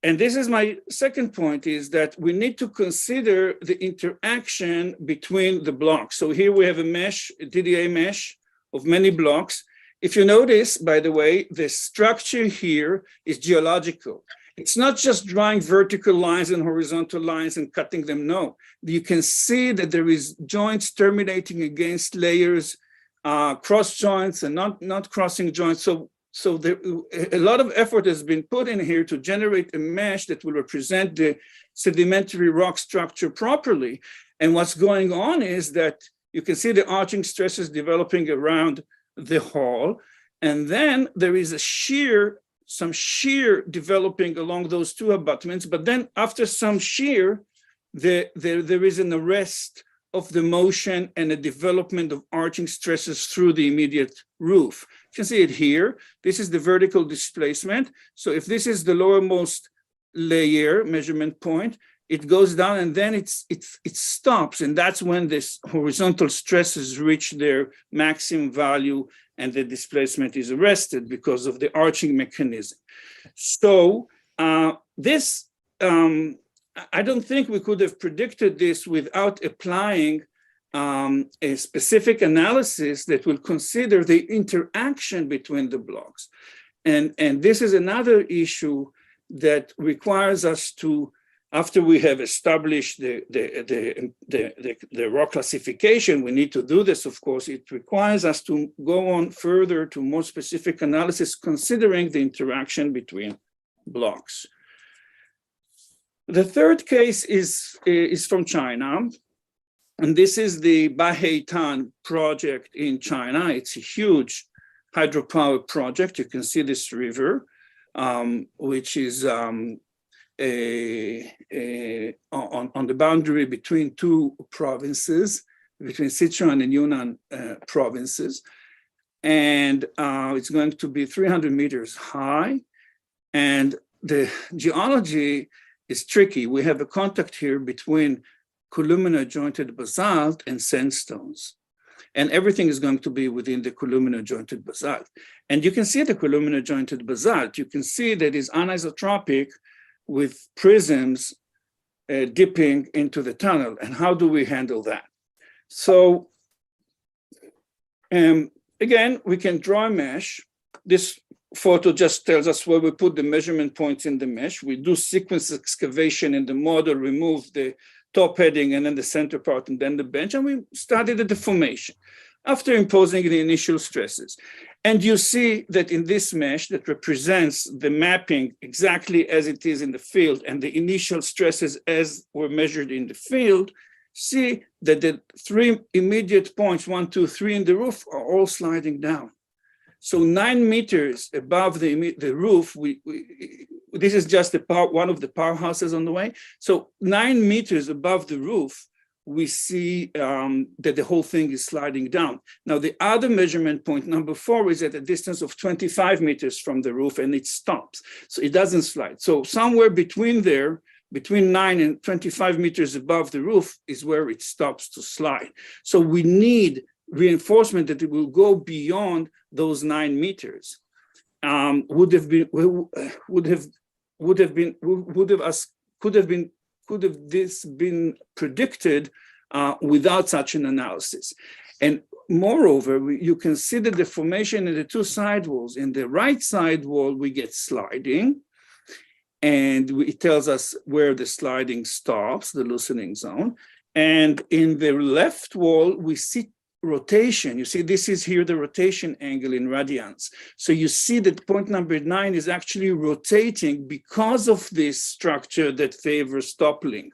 And this is my second point, is that we need to consider the interaction between the blocks. So here we have a mesh, a DDA mesh of many blocks. If you notice, by the way, the structure here is geological. It's not just drawing vertical lines and horizontal lines and cutting them, no. You can see that there is joints terminating against layers, cross joints and not crossing joints. So there, a lot of effort has been put in here to generate a mesh that will represent the sedimentary rock structure properly. And what's going on is that you can see the arching stresses developing around the hall. And then there is some shear developing along those 2 abutments. But then after some shear, there is an arrest of the motion and a development of arching stresses through the immediate roof. You can see it here. This is the vertical displacement. So if this is the lowermost layer measurement point, it goes down and then it stops. And that's when this horizontal stresses reach their maximum value and the displacement is arrested because of the arching mechanism. So I don't think we could have predicted this without applying a specific analysis that will consider the interaction between the blocks. And this is another issue that requires us to, after we have established the rock classification, we need to do this, of course. It requires us to go on further to more specific analysis, considering the interaction between blocks. The third case is from China. And this is the Baheitan project in China. It's a huge hydropower project. You can see this river, which is on the boundary between two provinces, between Sichuan and Yunnan provinces. And it's going to be 300 meters high. And the geology is tricky. We have a contact here between columnar jointed basalt and sandstones. And everything is going to be within the columnar jointed basalt. And you can see the columnar jointed basalt. You can see that it's anisotropic with prisms dipping into the tunnel. And how do we handle that? So again, we can draw a mesh. This photo just tells us where we put the measurement points in the mesh. We do sequence excavation in the model, remove the top heading and then the center part and then the bench, and we studied the deformation after imposing the initial stresses. And you see that in this mesh that represents the mapping exactly as it is in the field and the initial stresses as were measured in the field, see that the three immediate points, 1, 2, 3 in the roof are all sliding down. So 9 meters above the roof, this is just one of the powerhouses on the way. So 9 meters above the roof, we see that the whole thing is sliding down. Now, the other measurement point, number 4, is at a distance of 25 meters from the roof, and it stops. So it doesn't slide. So somewhere between there, between 9 and 25 meters above the roof is where it stops to slide. So we need reinforcement that it will go beyond those 9 meters. Could have this been predicted without such an analysis? And moreover, you can see the deformation in the two sidewalls. In the right side wall, we get sliding, and it tells us where the sliding stops, the loosening zone. And in the left wall, we see rotation. You see, this is here the rotation angle in radians. So you see that point number 9 is actually rotating because of this structure that favors toppling.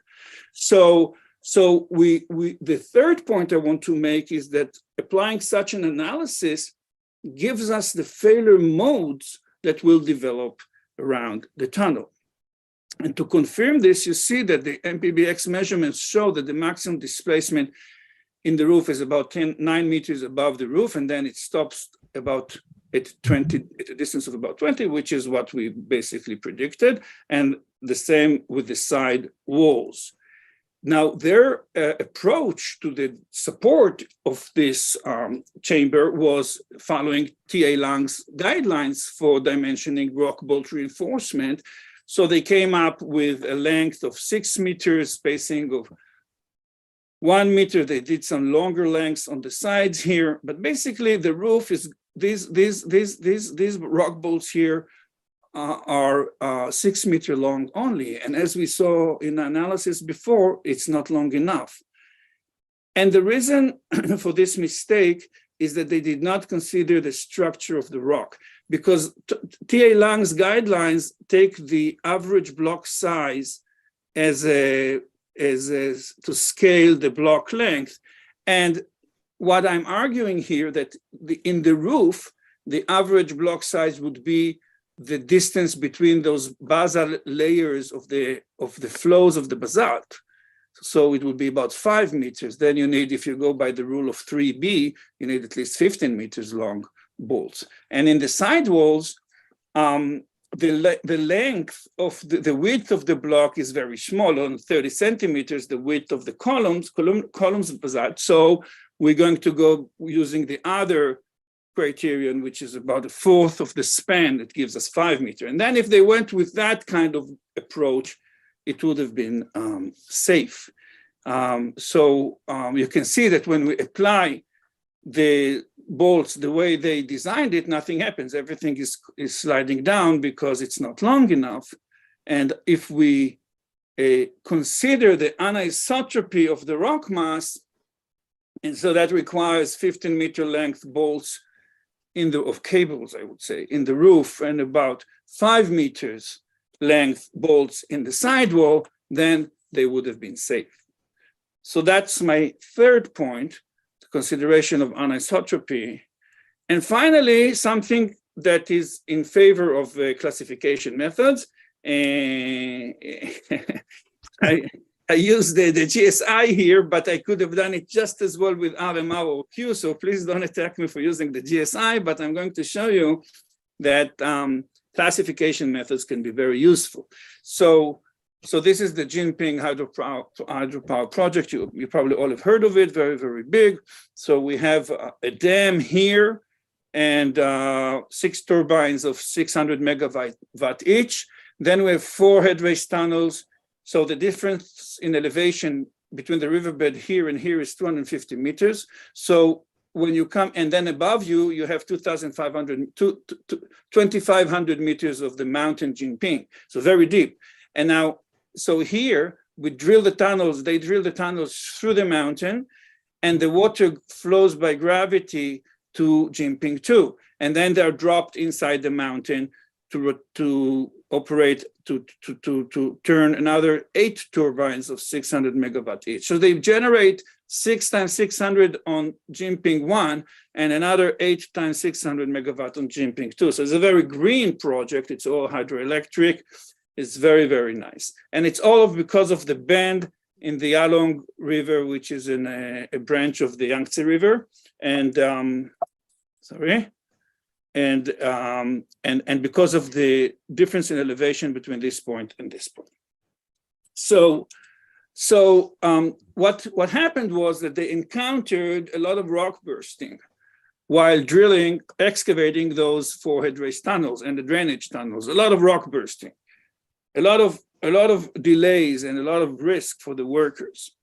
So the third point I want to make is that applying such an analysis gives us the failure modes that will develop around the tunnel. And to confirm this, you see that the MPBX measurements show that the maximum displacement in the roof is about 9 meters above the roof, and then it stops about at a distance of about 20, which is what we basically predicted, and the same with the side walls. Now, their approach to the support of this chamber was following T.A. Lang's guidelines for dimensioning rock bolt reinforcement. So they came up with a length of 6 meters, spacing of 1 meter. They did some longer lengths on the sides here, but basically the roof is these rock bolts here are 6 meter long only. And as we saw in the analysis before, it's not long enough. And the reason for this mistake is that they did not consider the structure of the rock, because T.A. Lang's guidelines take the average block size to scale the block length. And what I'm arguing here that in the roof, the average block size would be the distance between those basal layers of the flows of the basalt. So it would be about 5 meters. Then you need, if you go by the rule of 3B, you need at least 15 meters long bolts. And in the sidewalls, the length of the width of the block is very small, on 30 centimeters, the width of the columns of basalt. So we're going to go using the other criterion, which is about 1/4 of the span that gives us 5 meters. And then if they went with that kind of approach, it would have been safe. You can see that when we apply the bolts the way they designed it, nothing happens. Everything is sliding down because it's not long enough. And if we consider the anisotropy of the rock mass, and so that requires 15-meter length bolts of cables, I would say, in the roof, and about 5 meters length bolts in the sidewall, then they would have been safe. So that's my third point, the consideration of anisotropy. And finally, something that is in favor of classification methods. I use the GSI here, but I could have done it just as well with RMR or Q, so please don't attack me for using the GSI, but I'm going to show you that classification methods can be very useful. So this is the Jinping hydropower project. You probably all have heard of it, very, very big. So we have a dam here and 6 turbines of 600 megawatt each. Then we have 4 head race tunnels. So the difference in elevation between the riverbed here and here is 250 meters. So when you come, and then above you, you have 2,500 meters of the mountain Jinping. So very deep. And now, so here we drill the tunnels, they drill the tunnels through the mountain, and the water flows by gravity to Jinping 2. And then they're dropped inside the mountain to operate, to turn another 8 turbines of 600 megawatt each. So they generate 6 times 600 on Jinping 1 and another 8 times 600 megawatt on Jinping 2. So it's a very green project. It's all hydroelectric. It's very, very nice. And it's all because of the bend in the Yalong River, which is in a branch of the Yangtze River. And and because of the difference in elevation between this point and this point. So what happened was that they encountered a lot of rock bursting while drilling, excavating those 4 head race tunnels and the drainage tunnels. A lot of rock bursting, a lot of delays and a lot of risk for the workers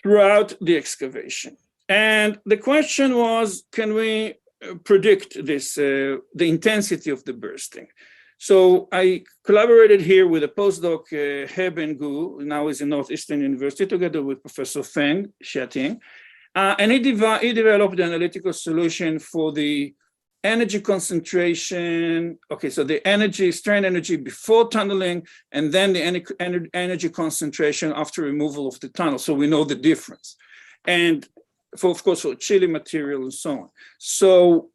throughout the excavation. And the question was, can we predict this, the intensity of the bursting? So I collaborated here with a postdoc, He Ben-gu, now is in Northeastern University, together with Professor Feng Xiating. And he developed the analytical solution for the energy concentration. Okay, so the strain energy before tunneling, and then the energy concentration after removal of the tunnel. So we know the difference. And of course, for chilly material and so on. So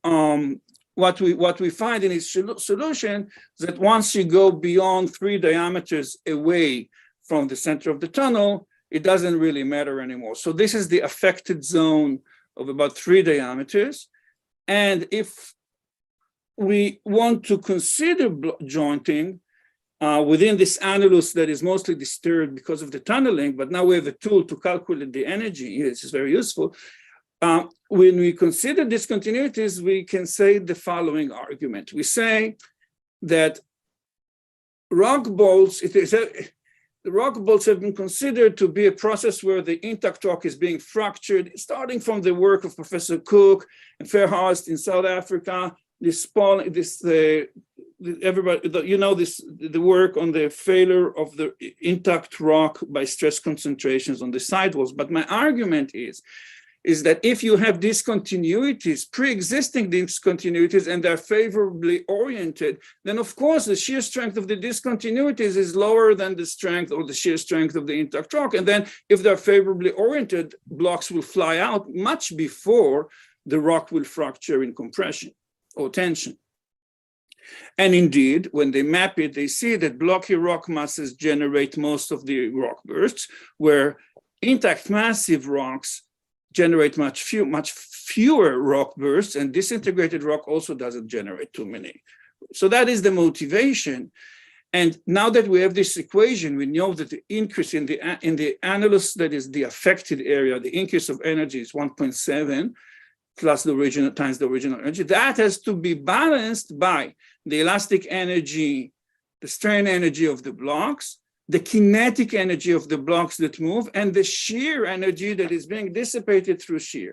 what we find in its solution is that once you go beyond 3 diameters away from the center of the tunnel, it doesn't really matter anymore. So this is the affected zone of about 3 diameters. And if we want to consider jointing within this annulus that is mostly disturbed because of the tunneling, but now we have a tool to calculate the energy, which is very useful. When we consider discontinuities, we can say the following argument. We say that rock bolts, the rock bolts have been considered to be a process where the intact rock is being fractured, starting from the work of Professor Cook and Verhulst in South Africa. Everybody, the work on the failure of the intact rock by stress concentrations on the sidewalls. But my argument is that if you have discontinuities, pre-existing discontinuities, and they're favorably oriented, then of course the shear strength of the discontinuities is lower than the strength or the shear strength of the intact rock. And then if they're favorably oriented, blocks will fly out much before the rock will fracture in compression or tension. And indeed, when they map it, they see that blocky rock masses generate most of the rock bursts, where intact massive rocks generate much fewer rock bursts, and disintegrated rock also doesn't generate too many. So that is the motivation. And now that we have this equation, we know that the increase in the annulus, that is the affected area, the increase of energy is 1.7 plus the original times the original energy. That has to be balanced by the elastic energy, the strain energy of the blocks, the kinetic energy of the blocks that move and the shear energy that is being dissipated through shear.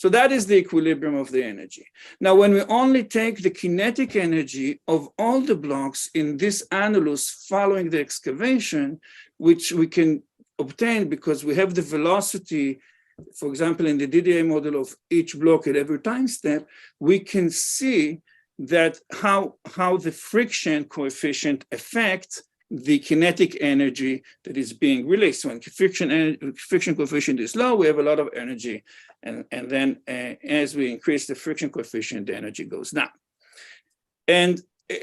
So that is the equilibrium of the energy. Now, when we only take the kinetic energy of all the blocks in this annulus following the excavation, which we can obtain because we have the velocity, for example, in the DDA model of each block at every time step, we can see that how the friction coefficient affects the kinetic energy that is being released. When friction coefficient is low, we have a lot of energy. And then as we increase the friction coefficient, the energy goes down. And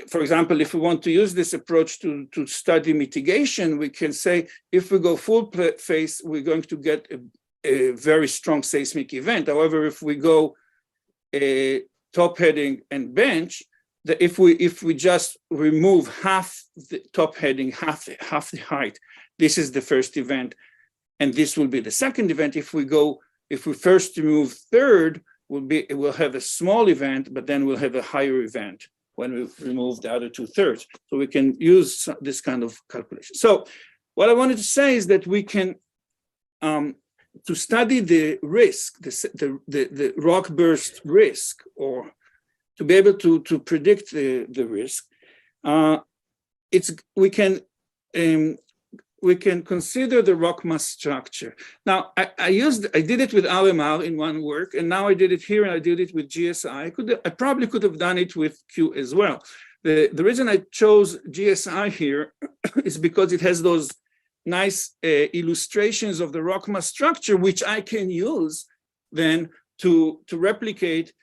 for example, if we want to use this approach to study mitigation, we can say, if we go full phase, we're going to get a very strong seismic event. However, if we go top heading and bench, that if we just remove half the top heading, half the height, this is the first event, and this will be the second event. If we first remove third, we'll have a small event, but then we'll have a higher event when we remove the other 2/3. So we can use this kind of calculation. So what I wanted to say is that we can to study the risk, the rock burst risk, or to be able to predict the risk, we can consider the rock mass structure. Now, I did it with RMR in one work, and now I did it here, and I did it with GSI. I probably could have done it with Q as well. The reason I chose GSI here is because it has those nice illustrations of the rock mass structure, which I can use then to replicate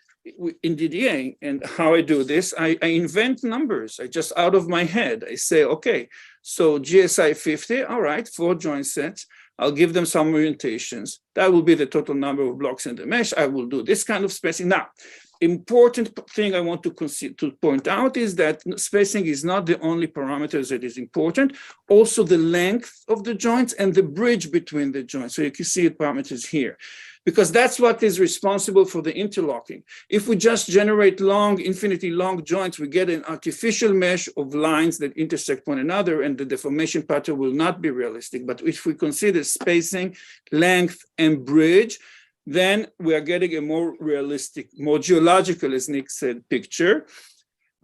in DDA. And how I do this, I invent numbers. I just out of my head, I say, okay, so GSI 50, all right, 4 joint sets. I'll give them some orientations. That will be the total number of blocks in the mesh. I will do this kind of spacing. Now, important thing I want to point out is that spacing is not the only parameter that is important. Also the length of the joints and the bridge between the joints. So you can see parameters here, because that's what is responsible for the interlocking. If we just generate infinitely long joints, we get an artificial mesh of lines that intersect one another, and the deformation pattern will not be realistic. But if we consider spacing, length, and bridge, then we are getting a more realistic, more geological, as Nick said, picture.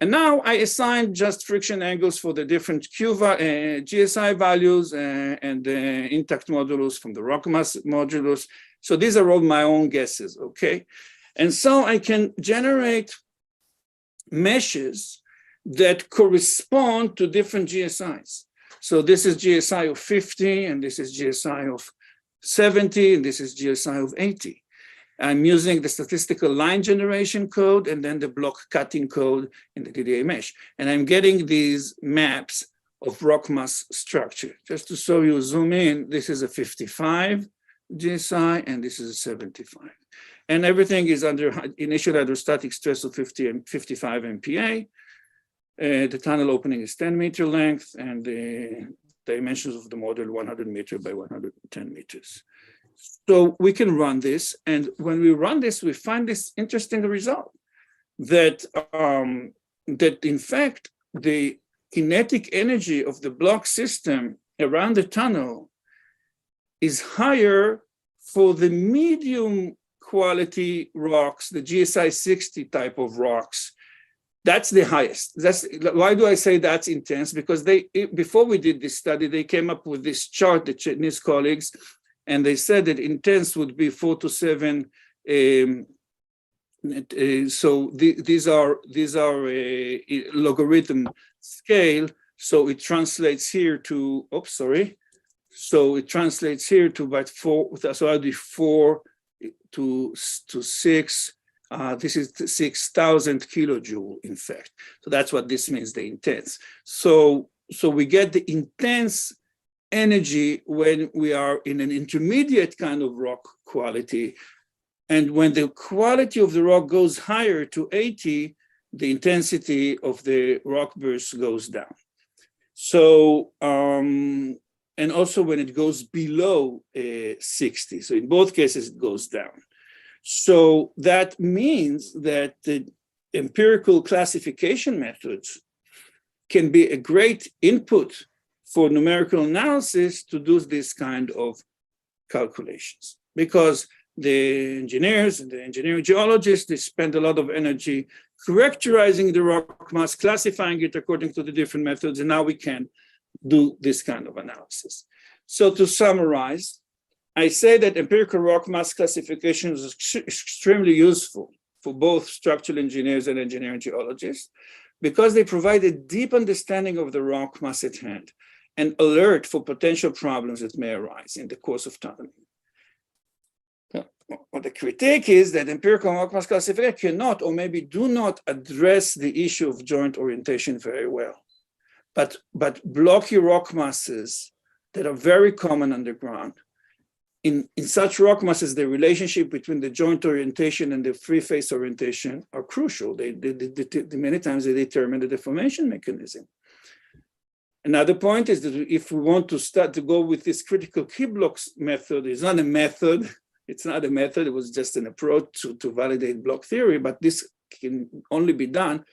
And now I assign just friction angles for the different GSI values and the intact modulus from the rock mass modulus. So these are all my own guesses, okay? And so I can generate meshes that correspond to different GSIs. So this is GSI of 50, and this is GSI of 70, and this is GSI of 80. I'm using the statistical line generation code and then the block cutting code in the DDA mesh. And I'm getting these maps of rock mass structure. Just to show you, zoom in, this is a 55 GSI, and this is a 75. And everything is under initial hydrostatic stress of 55 MPa. The tunnel opening is 10 meter length, and the dimensions of the model 100 meter by 110 meters. So we can run this, and when we run this, we find this interesting result that that in fact the kinetic energy of the block system around the tunnel is higher for the medium quality rocks, the GSI 60 type of rocks. That's the highest. Why do I say that's intense? Because before we did this study, they came up with this chart, the Chetney's colleagues, and they said that intense would be 4 to 7. So these are a logarithm scale. So it translates here to, So it translates here to about 4. So I'll be 4 to 6. This is 6,000 kilojoule, in fact. So that's what this means, the intense. So we get the intense energy when we are in an intermediate kind of rock quality. And when the quality of the rock goes higher to 80, the intensity of the rock burst goes down. So, and also when it goes below 60. So in both cases, it goes down. So that means that the empirical classification methods can be a great input for numerical analysis to do this kind of calculations, because the engineers and the engineering geologists, they spend a lot of energy characterizing the rock mass, classifying it according to the different methods, and now we can do this kind of analysis. So to summarize, I say that empirical rock mass classification is extremely useful for both structural engineers and engineering geologists, because they provide a deep understanding of the rock mass at hand and alert for potential problems that may arise in the course of time. Well, the critique is that empirical rock mass classification cannot, or maybe do not, address the issue of joint orientation very well. But blocky rock masses that are very common underground, in such rock masses, the relationship between the joint orientation and the free face orientation are crucial. Many times they determine the deformation mechanism. Another point is that if we want to start to go with this critical key blocks method, it's not a method. It's not a method. It was just an approach to validate block theory, but this can only be done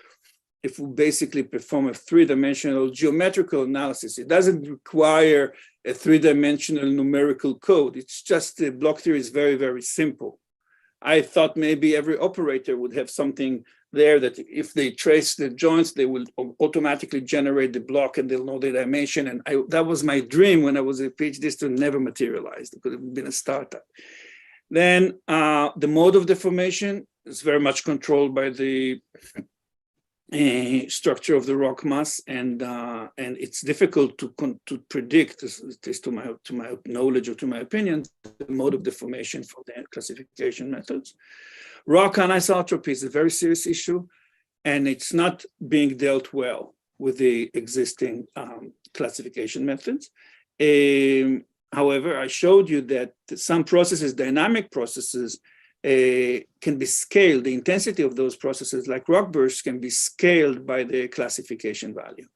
if we basically perform a three-dimensional geometrical analysis. It doesn't require a three-dimensional numerical code. It's just the block theory is very, very simple. I thought maybe every operator would have something there that if they trace the joints, they will automatically generate the block and they'll know the dimension. And that was my dream when I was a PhD student, never materialized. It could have been a startup. Then the mode of deformation is very much controlled by the structure of the rock mass, and it's difficult to predict, at least to my knowledge or to my opinion, the mode of deformation for the classification methods. Rock anisotropy is a very serious issue, and it's not being dealt well with the existing classification methods. However, I showed you that some processes, dynamic processes, can be scaled. The intensity of those processes, like rock bursts, can be scaled by the classification value.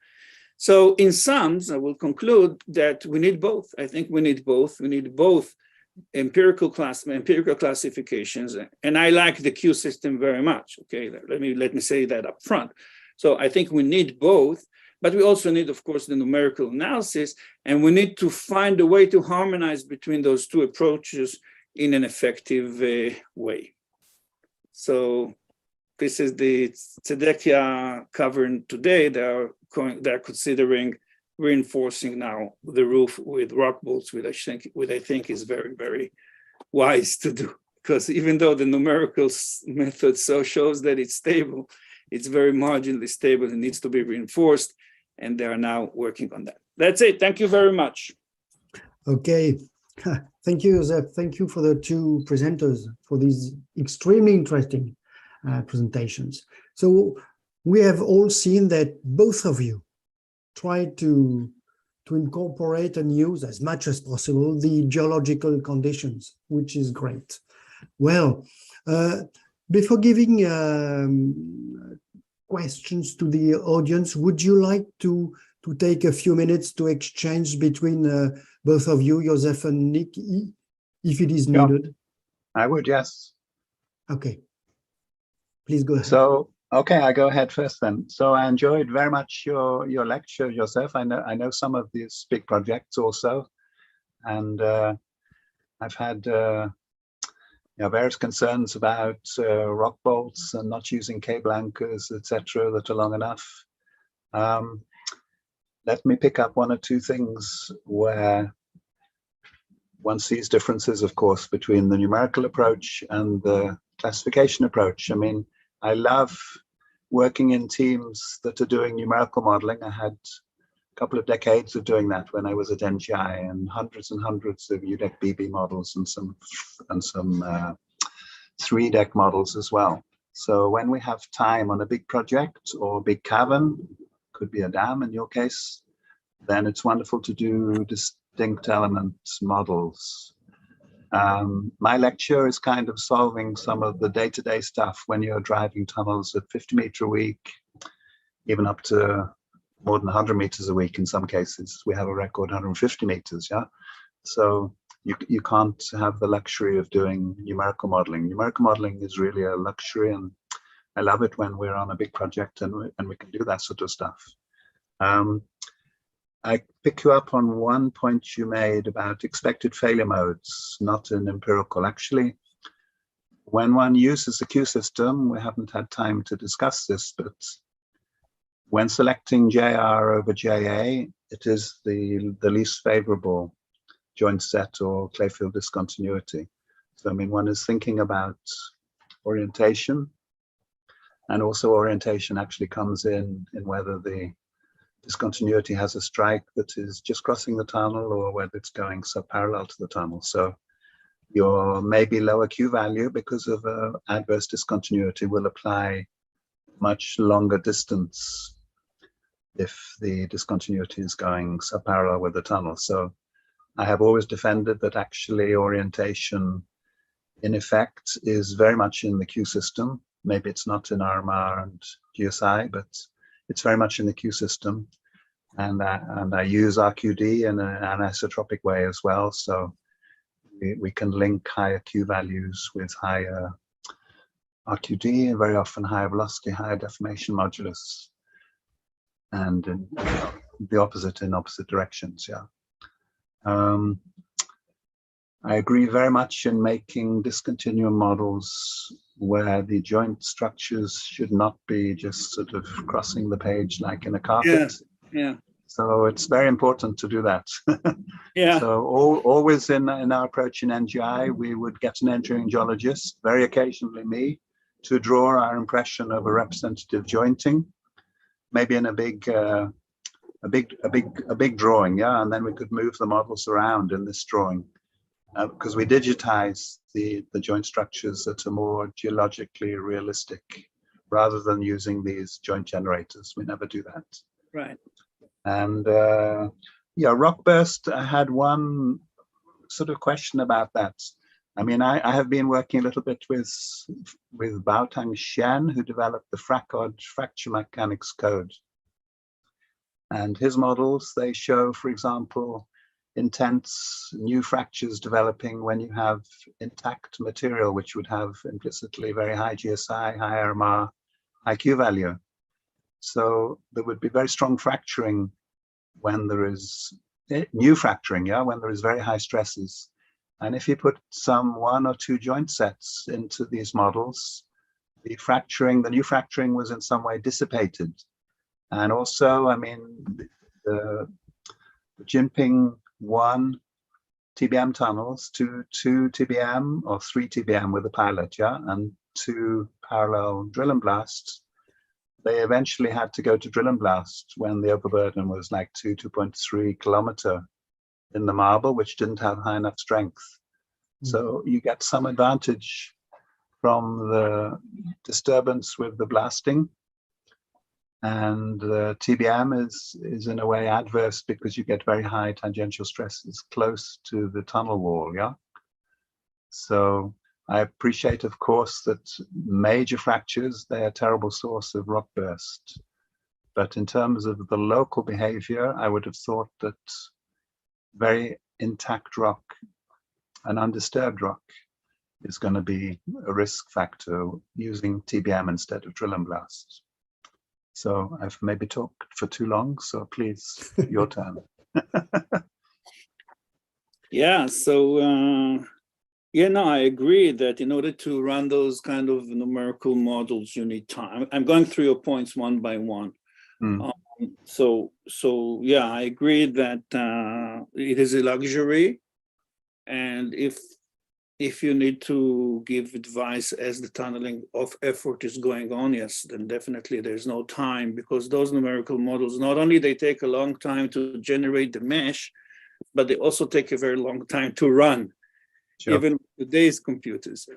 So in sums, I will conclude that we need both. I think we need both. We need both empirical classifications, and I like the Q system very much. Okay, let me say that up front. So I think we need both, but we also need, of course, the numerical analysis, and we need to find a way to harmonize between those two approaches in an effective way. So this is the Tzedekah covering today. They're considering reinforcing now the roof with rock bolts, which I think is very, very wise to do, because even though the numerical method shows that it's stable, it's very marginally stable and needs to be reinforced, and they are now working on that. That's it. Thank you very much. Okay. Thank you, Joseph. Thank you for the two presenters for these extremely interesting presentations. So we have all seen that both of you try to incorporate and use as much as possible the geological conditions, which is great. Well, before giving questions to the audience, would you like to take a few minutes to exchange between both of you, Joseph and Nick, if it is needed? I would, yes. Okay. Please go ahead. So, okay, I go ahead first then. So I enjoyed very much your lecture, Joseph. I know some of these big projects also, and I've had various concerns about rock bolts and not using cable anchors, etc., that are long enough. Let me pick up one or two things where one sees differences, of course, between the numerical approach and the classification approach. I mean, I love working in teams that are doing numerical modeling. I had a couple of decades of doing that when I was at NGI, and hundreds of UDEC BB models and some 3-deck models as well. So when we have time on a big project or a big cavern, could be a dam in your case, then it's wonderful to do distinct element models. My lecture is kind of solving some of the day-to-day stuff when you're driving tunnels at 50 meters a week, even up to more than 100 meters a week in some cases. We have a record 150 meters, yeah? So you can't have the luxury of doing numerical modeling. Numerical modeling is really a luxury, and I love it when we're on a big project and we can do that sort of stuff. I pick you up on one point you made about expected failure modes, not in empirical. Actually, when one uses the Q system, we haven't had time to discuss this, but when selecting JR over JA, it is the least favorable joint set or Clayfield discontinuity. So, I mean, one is thinking about orientation, and also orientation actually comes in whether the discontinuity has a strike that is just crossing the tunnel or whether it's going subparallel to the tunnel. So your maybe lower Q value because of adverse discontinuity will apply much longer distance if the discontinuity is going subparallel with the tunnel. So I have always defended that actually orientation in effect is very much in the Q system. Maybe it's not in RMR and GSI, but it's very much in the Q system. And I use RQD in an anisotropic way as well. So we can link higher Q values with higher RQD and very often higher velocity, higher deformation modulus. And the opposite in opposite directions, yeah. I agree very much in making discontinuum models where the joint structures should not be just sort of crossing the page like in a carpet. Yeah. So it's very important to do that. Yeah. So always in our approach in NGI, we would get an engineering geologist, very occasionally me, to draw our impression of a representative jointing, maybe in a big drawing, yeah, and then we could move the models around in this drawing. Because we digitize the joint structures that are more geologically realistic rather than using these joint generators. We never do that. Right. And yeah, rock burst, I had one sort of question about that. I mean, I have been working a little bit with Baotang Xian, who developed the FRACOD fracture mechanics code. And his models, they show, for example, intense new fractures developing when you have intact material, which would have implicitly very high GSI, high RMR, high Q value. So there would be very strong fracturing when there is new fracturing, yeah, when there is very high stresses. And if you put some 1 or 2 joint sets into these models, the new fracturing was in some way dissipated. And also, I mean, the Jinping 1 TBM tunnels, 2 TBM or 3 TBM with a pilot, yeah, and 2 parallel drill and blast. They eventually had to go to drill and blast when the overburden was like 2.3 kilometer in the marble, which didn't have high enough strength. So you get some advantage from the disturbance with the blasting. And the TBM is in a way adverse because you get very high tangential stresses close to the tunnel wall, yeah? So I appreciate, of course, that major fractures, they're a terrible source of rock burst. But in terms of the local behavior, I would have thought that very intact rock and undisturbed rock is going to be a risk factor using TBM instead of drill and blast. So I've maybe talked for too long, so please, your turn. Yeah, so yeah, no, I agree that in order to run those kind of numerical models, you need time. I'm going through your points one by one. So yeah, I agree that it is a luxury, and if you need to give advice as the tunneling of effort is going on, yes, then definitely there's no time, because those numerical models, not only they take a long time to generate the mesh, but they also take a very long time to run, sure, even with today's computers,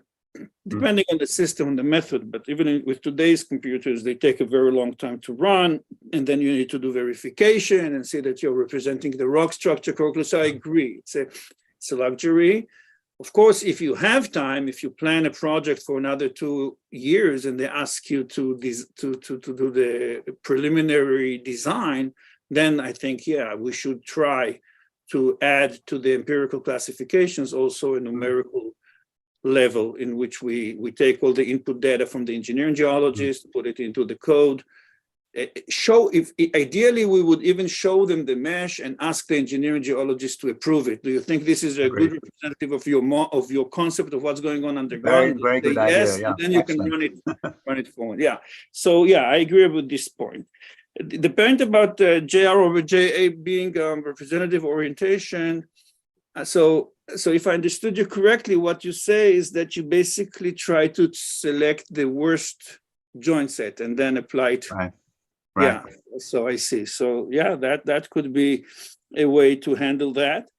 depending on the system and the method. But even with today's computers, they take a very long time to run, and then you need to do verification and see that you're representing the rock structure correctly. So I agree, it's a luxury. Of course, if you have time, if you plan a project for another 2 years and they ask you to do the preliminary design, then I think, yeah, we should try to add to the empirical classifications also a numerical level in which we take all the input data from the engineering geologist, put it into the code, show, if ideally we would even show them the mesh and ask the engineering geologist to approve it. Do you think this is a good representative of your concept of what's going on underground? Very good yes, idea. Yeah, then you excellent. can run it forward. Yeah. So yeah, I agree with this point. The point about JR over JA being representative orientation. So if I understood you correctly, what you say is that you basically try to select the worst joint set and then apply it. Right. Yeah, so I see. So yeah, that could be a way to handle that.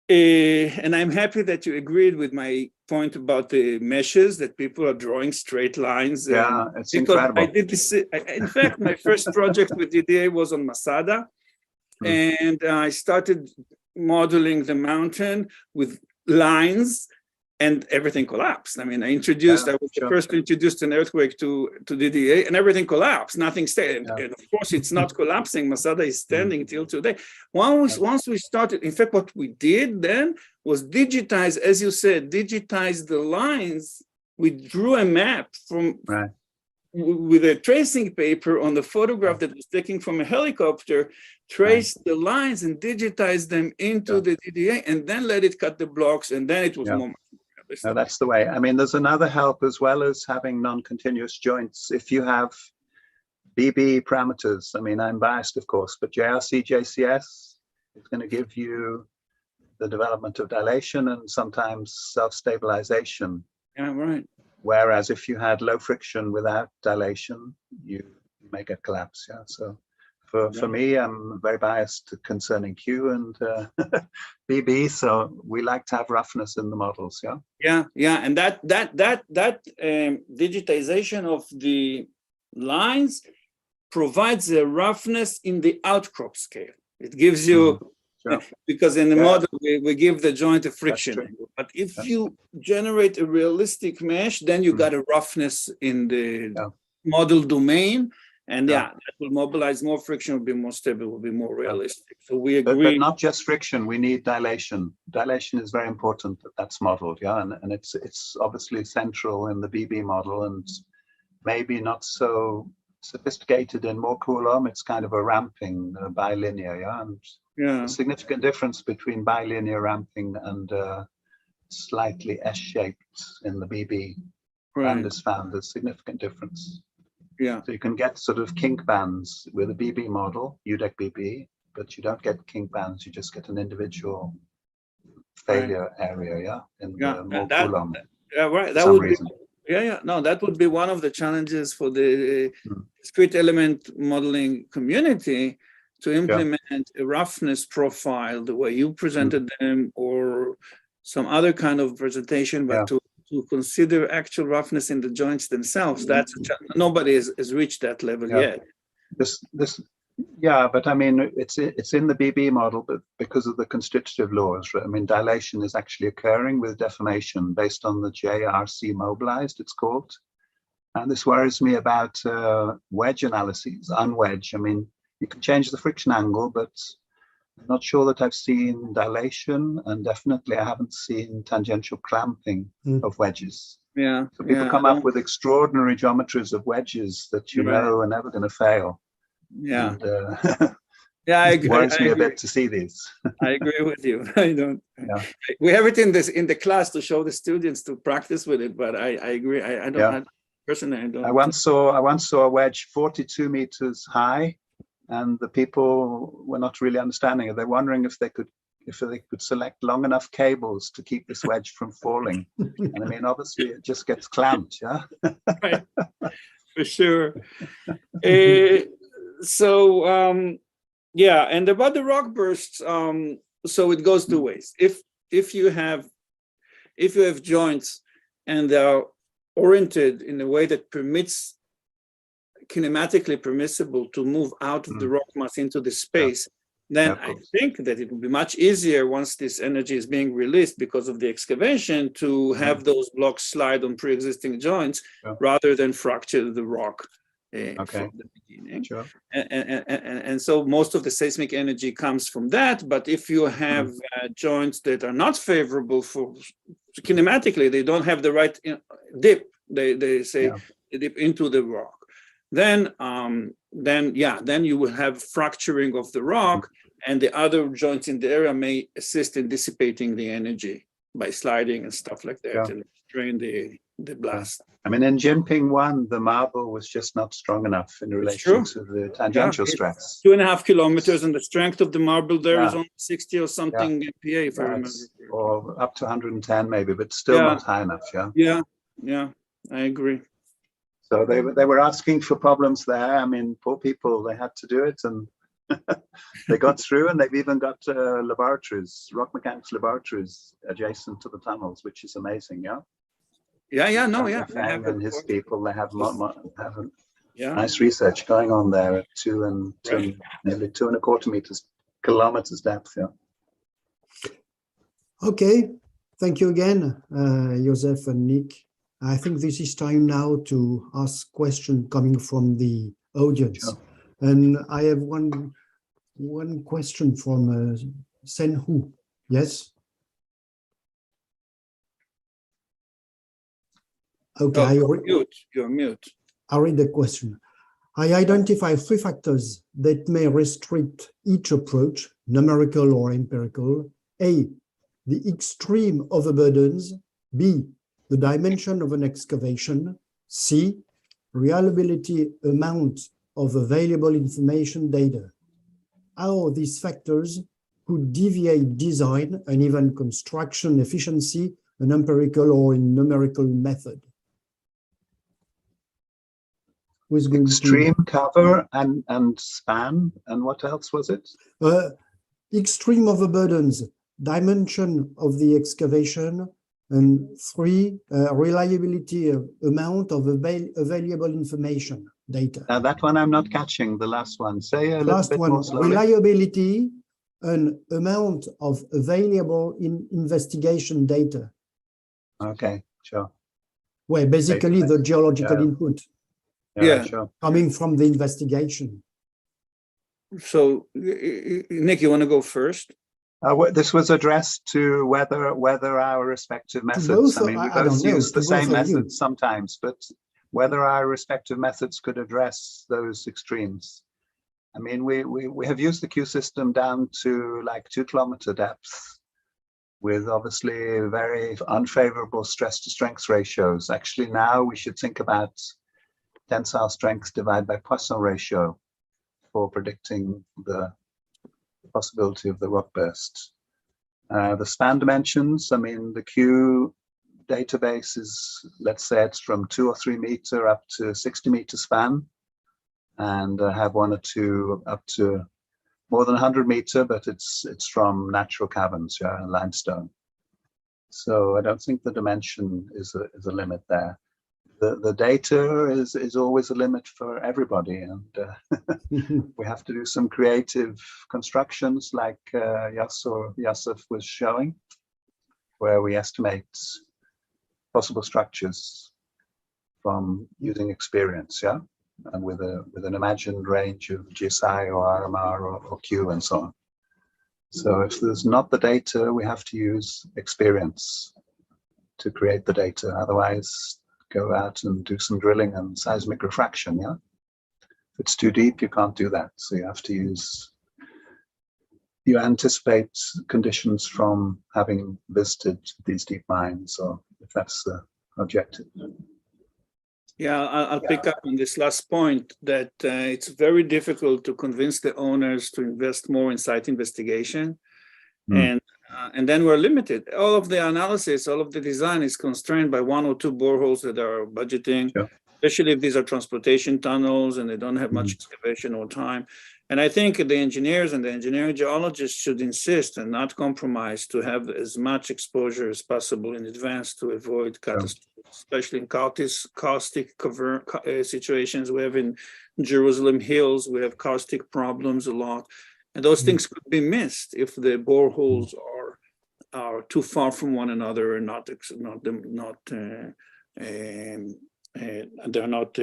And I'm happy that you agreed with my point about the meshes, that people are drawing straight lines. Yeah, it's because incredible. I did this. In fact, my first project with DDA was on Masada, and I started modeling the mountain with lines, and everything collapsed. I mean, I was the first to introduce an earthquake to DDA, and everything collapsed. Nothing stayed. And of course, it's not collapsing. Masada is standing till today. Once we started, in fact, what we did then was digitize, as you said, digitize the lines. We drew a map from with a tracing paper on the photograph that was taken from a helicopter, traced the lines and digitized them into the DDA, and then let it cut the blocks, and then it was more. No, that's the way. I mean, there's another help as well as having non-continuous joints. If you have BB parameters, I mean, I'm biased, of course, but JRC, JCS is going to give you the development of dilation and sometimes self-stabilization. Yeah, right. Whereas if you had low friction without dilation, you may get collapse. Yeah. So for me, I'm very biased concerning Q and BB. So we like to have roughness in the models. Yeah. Yeah. And that digitization of the lines provides a roughness in the outcrop scale. It gives you. Sure. Because in the model, we give the joint a friction angle. But if you generate a realistic mesh, then you got a roughness in the model domain. And that will mobilize more friction, will be more stable, will be more realistic. So we agree. But not just friction, we need dilation. Dilation is very important that that's modeled, and it's obviously central in the BB model and maybe not so sophisticated in more Coulomb. It's kind of a ramping bilinear, and a significant difference between bilinear ramping and slightly S-shaped in the BB. Band is found there's significant difference. Yeah. So you can get sort of kink bands with a BB model, UDEC BB, but you don't get kink bands. You just get an individual failure area, in the more Coulomb. Yeah, right. That would be. No, that would be one of the challenges for the discrete element modeling community to implement a roughness profile the way you presented them, or some other kind of presentation, but to consider actual roughness in the joints themselves. That's nobody has reached that level yet. But I mean, it's in the BB model, but because of the constitutive laws, right? I mean, dilation is actually occurring with deformation based on the JRC mobilized, it's called. And this worries me about wedge analyses, unwedge. I mean, you can change the friction angle, but I'm not sure that I've seen dilation, and definitely I haven't seen tangential clamping of wedges. Yeah. So people come up with extraordinary geometries of wedges that know are never going to fail. Yeah. And, I agree. It worries me a bit to see these. I agree with you. I don't. Yeah. We have it in the class to show the students to practice with it, but I agree. I don't. Personally, I don't. I once saw a wedge 42 meters high, and the people were not really understanding it. They're wondering if they could select long enough cables to keep this wedge from falling. And I mean, obviously, it just gets clamped. Yeah. Right. For sure. And about the rock bursts, so it goes two ways. If you have joints and they're oriented in a way that permits kinematically permissible to move out of the rock mass into the space, then I think that it will be much easier once this energy is being released because of the excavation to have those blocks slide on pre-existing joints rather than fracture the rock. From the beginning. Sure. And so most of the seismic energy comes from that. But if you have joints that are not favorable for kinematically, they don't have the right dip. They say they dip into the rock. then you will have fracturing of the rock, and the other joints in the area may assist in dissipating the energy by sliding and stuff like that, and drain the blast. I mean, in Jinping 1, the marble was just not strong enough in relation to the tangential stress. 2.5 kilometers, and the strength of the marble there is only 60 or something MPa, if I remember. Or up to 110 maybe, but still not high enough. Yeah, I agree. So they were asking for problems there. I mean, poor people, they had to do it, and they got through, and they've even got laboratories, rock mechanics laboratories adjacent to the tunnels, which is amazing. And his people, they have nice research going on there at nearly 2.25 kilometers depth. Okay, thank you again, Joseph and Nick. I think this is time now to ask questions coming from the audience. Sure. And I have one question from Senhu. Yes? Okay, you're mute. I read the question. I identify 3 factors that may restrict each approach, numerical or empirical. A, the extreme overburdens. B, the dimension of an excavation. C, reliability amount of available information data. How these factors could deviate design and even construction efficiency, an empirical or in numerical method. Extreme cover and span, and what else was it? Extreme overburdens, dimension of the excavation, and 3, reliability amount of available information data. Now that one I'm not catching, the last one. Say a little bit more slowly. Reliability and amount of available investigation data. Okay, sure. Well, basically the geological input. Sure. Coming from the investigation. So, Nick, you want to go first? This was addressed to whether our respective methods, I mean, we both use the same methods sometimes, but whether our respective methods could address those extremes. I mean, we have used the Q system down to like 2 kilometer depth with obviously very unfavorable stress to strength ratios. Actually, now we should think about tensile strength divided by Poisson ratio for predicting the possibility of the rock burst. The span dimensions, I mean, the Q database is, let's say it's from 2 or 3 meter up to 60 meter span, and have 1 or 2 up to more than 100 meter, but it's from natural caverns, limestone. So I don't think the dimension is a limit there. The data is always a limit for everybody, and we have to do some creative constructions like Yusuf was showing, where we estimate possible structures from using experience, and with an imagined range of GSI or RMR or Q and so on. So if there's not the data, we have to use experience to create the data. Otherwise, go out and do some drilling and seismic refraction, If it's too deep, you can't do that. So you have to you anticipate conditions from having visited these deep mines, or if that's the objective. Yeah, I'll pick up on this last point that it's very difficult to convince the owners to invest more in site investigation. And then we're limited. All of the analysis, all of the design is constrained by 1 or 2 boreholes that are budgeting, especially if these are transportation tunnels and they don't have much excavation or time. And I think the engineers and the engineering geologists should insist and not compromise to have as much exposure as possible in advance to avoid catastrophes, especially in caustic cover situations. We have in Jerusalem Hills, we have caustic problems a lot. And those things could be missed if the boreholes are too far from one another and they're not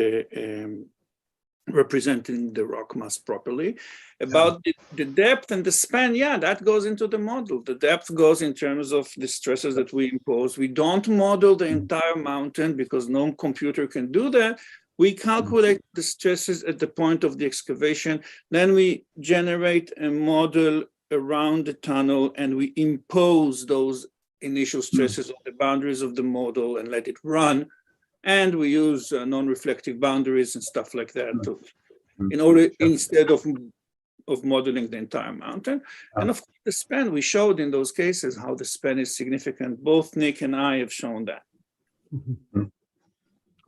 representing the rock mass properly. About the depth and the span, that goes into the model. The depth goes in terms of the stresses that we impose. We don't model the entire mountain because no computer can do that. We calculate the stresses at the point of the excavation, then we generate a model around the tunnel and we impose those initial stresses on the boundaries of the model and let it run. And we use non-reflective boundaries and stuff like that in order, instead of modeling the entire mountain. And of course, the span, we showed in those cases how the span is significant. Both Nick and I have shown that.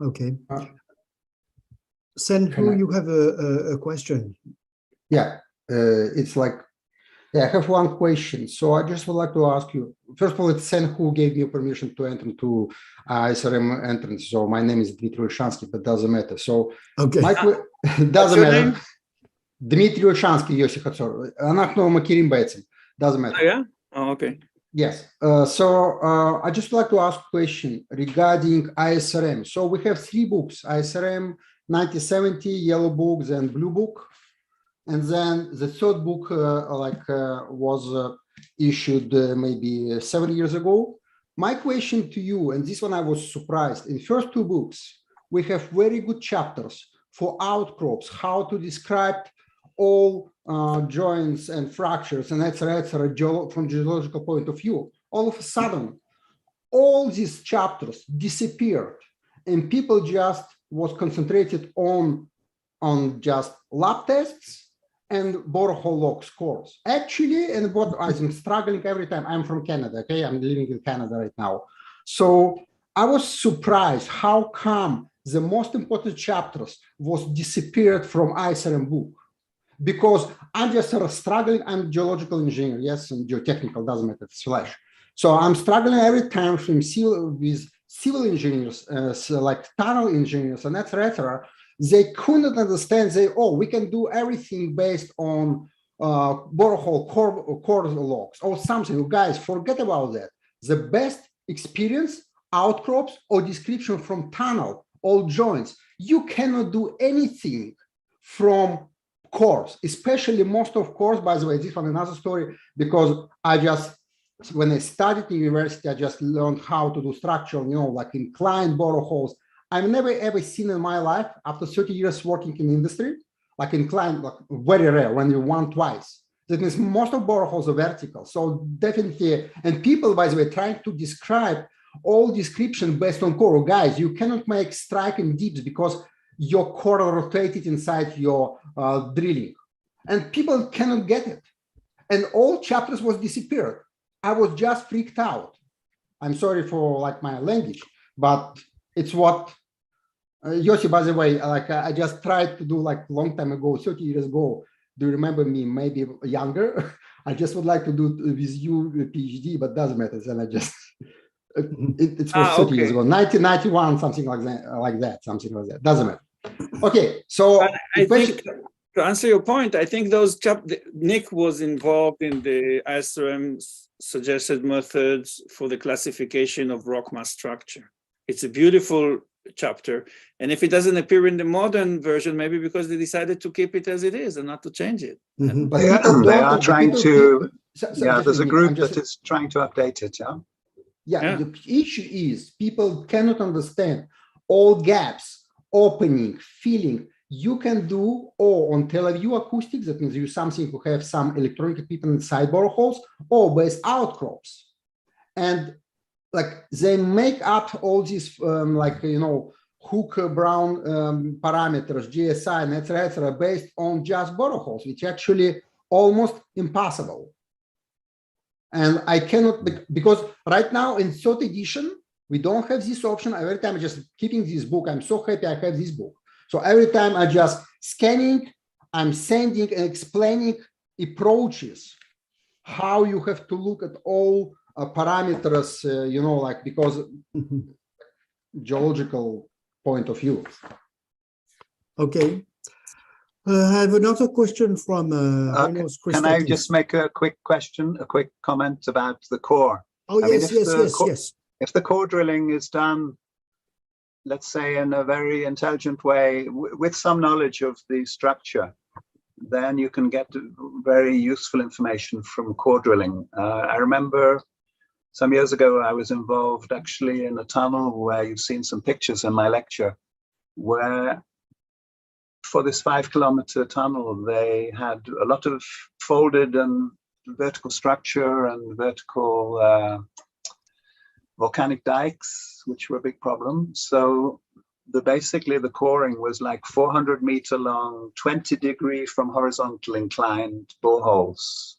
Okay. Senhu, you have a question. Yeah, it's like, yeah, I have one question. So I just would like to ask you, first of all, it's Sen who gave me permission to enter to ISRM entrance. So my name is Dmitry Olshansky, but doesn't matter. So Okay. doesn't matter. Dmitry Olshansky, Yossi Hatzor. אנחנו מכירים בעצם. Doesn't matter. Oh, yeah? Oh, okay. Yes. I just like to ask a question regarding ISRM. So we have 3 books, ISRM 9070, Yellow Books, and Blue Book. And then the third book was issued maybe 7 years ago. My question to you, and this one I was surprised, in first 2 books, we have very good chapters for outcrops, how to describe all joints and fractures and et cetera, from geological point of view. All of a sudden, all these chapters disappeared and people just was concentrated on just lab tests and borehole log scores. Actually, and what I'm struggling every time, I'm from Canada, okay? I'm living in Canada right now. So I was surprised how come the most important chapters was disappeared from ISRM book. Because I'm just sort of struggling, I'm a geological engineer, yes, and geotechnical, doesn't matter, slash. So I'm struggling every time with civil engineers, like tunnel engineers and et cetera. They couldn't understand, we can do everything based on borehole core logs or something. Guys, forget about that. The best experience, outcrops or description from tunnel, all joints. You cannot do anything from cores, especially most of cores, by the way, this one another story, because when I studied in university, I just learned how to do structural, like inclined boreholes. I've never ever seen in my life, after 30 years working in industry, like inclined, like very rare, when you want twice. That means most of boreholes are vertical. So definitely, and people, by the way, trying to describe all description based on core. Guys, you cannot make strike and dips because your core rotated inside your drilling. And people cannot get it. And all chapters was disappeared. I was just freaked out. I'm sorry for like my language, but it's what Yossi, by the way, like I just tried to do like long time ago, 30 years ago. Do you remember me? Maybe younger. I just would like to do with you a PhD, but doesn't matter. And I just it was 30 years ago, 1991, something like that, something like that. Doesn't matter. Okay, so I think to answer your point, I think those Nick was involved in the ISRM suggested methods for the classification of rock mass structure. It's a beautiful chapter, and if it doesn't appear in the modern version, maybe because they decided to keep it as it is and not to change it. Mm-hmm. But they are trying to. There's a group that is trying to update it. Yeah. The issue is people cannot understand all gaps, opening, filling. You can do on Tel Aviv acoustics. That means you something to have some electronic equipment inside boreholes or base outcrops, and like they make up all these Hook Brown parameters, GSI, and et cetera, based on just boreholes, which actually almost impossible. And I cannot, because right now in third edition, we don't have this option. Every time I'm just keeping this book, I'm so happy I have this book. So every time I just scanning, I'm sending and explaining approaches, how you have to look at all parameters, because geological point of view. Okay. I have another question from can I just make a quick comment about the core? Oh, yes. If the core drilling is done, let's say in a very intelligent way, with some knowledge of the structure, then you can get very useful information from core drilling. I remember some years ago, I was involved actually in a tunnel where you've seen some pictures in my lecture, where for this 5-kilometer tunnel, they had a lot of folded and vertical structure and vertical volcanic dikes, which were a big problem. So basically the coring was like 400-meter long, 20-degree from horizontal inclined boreholes,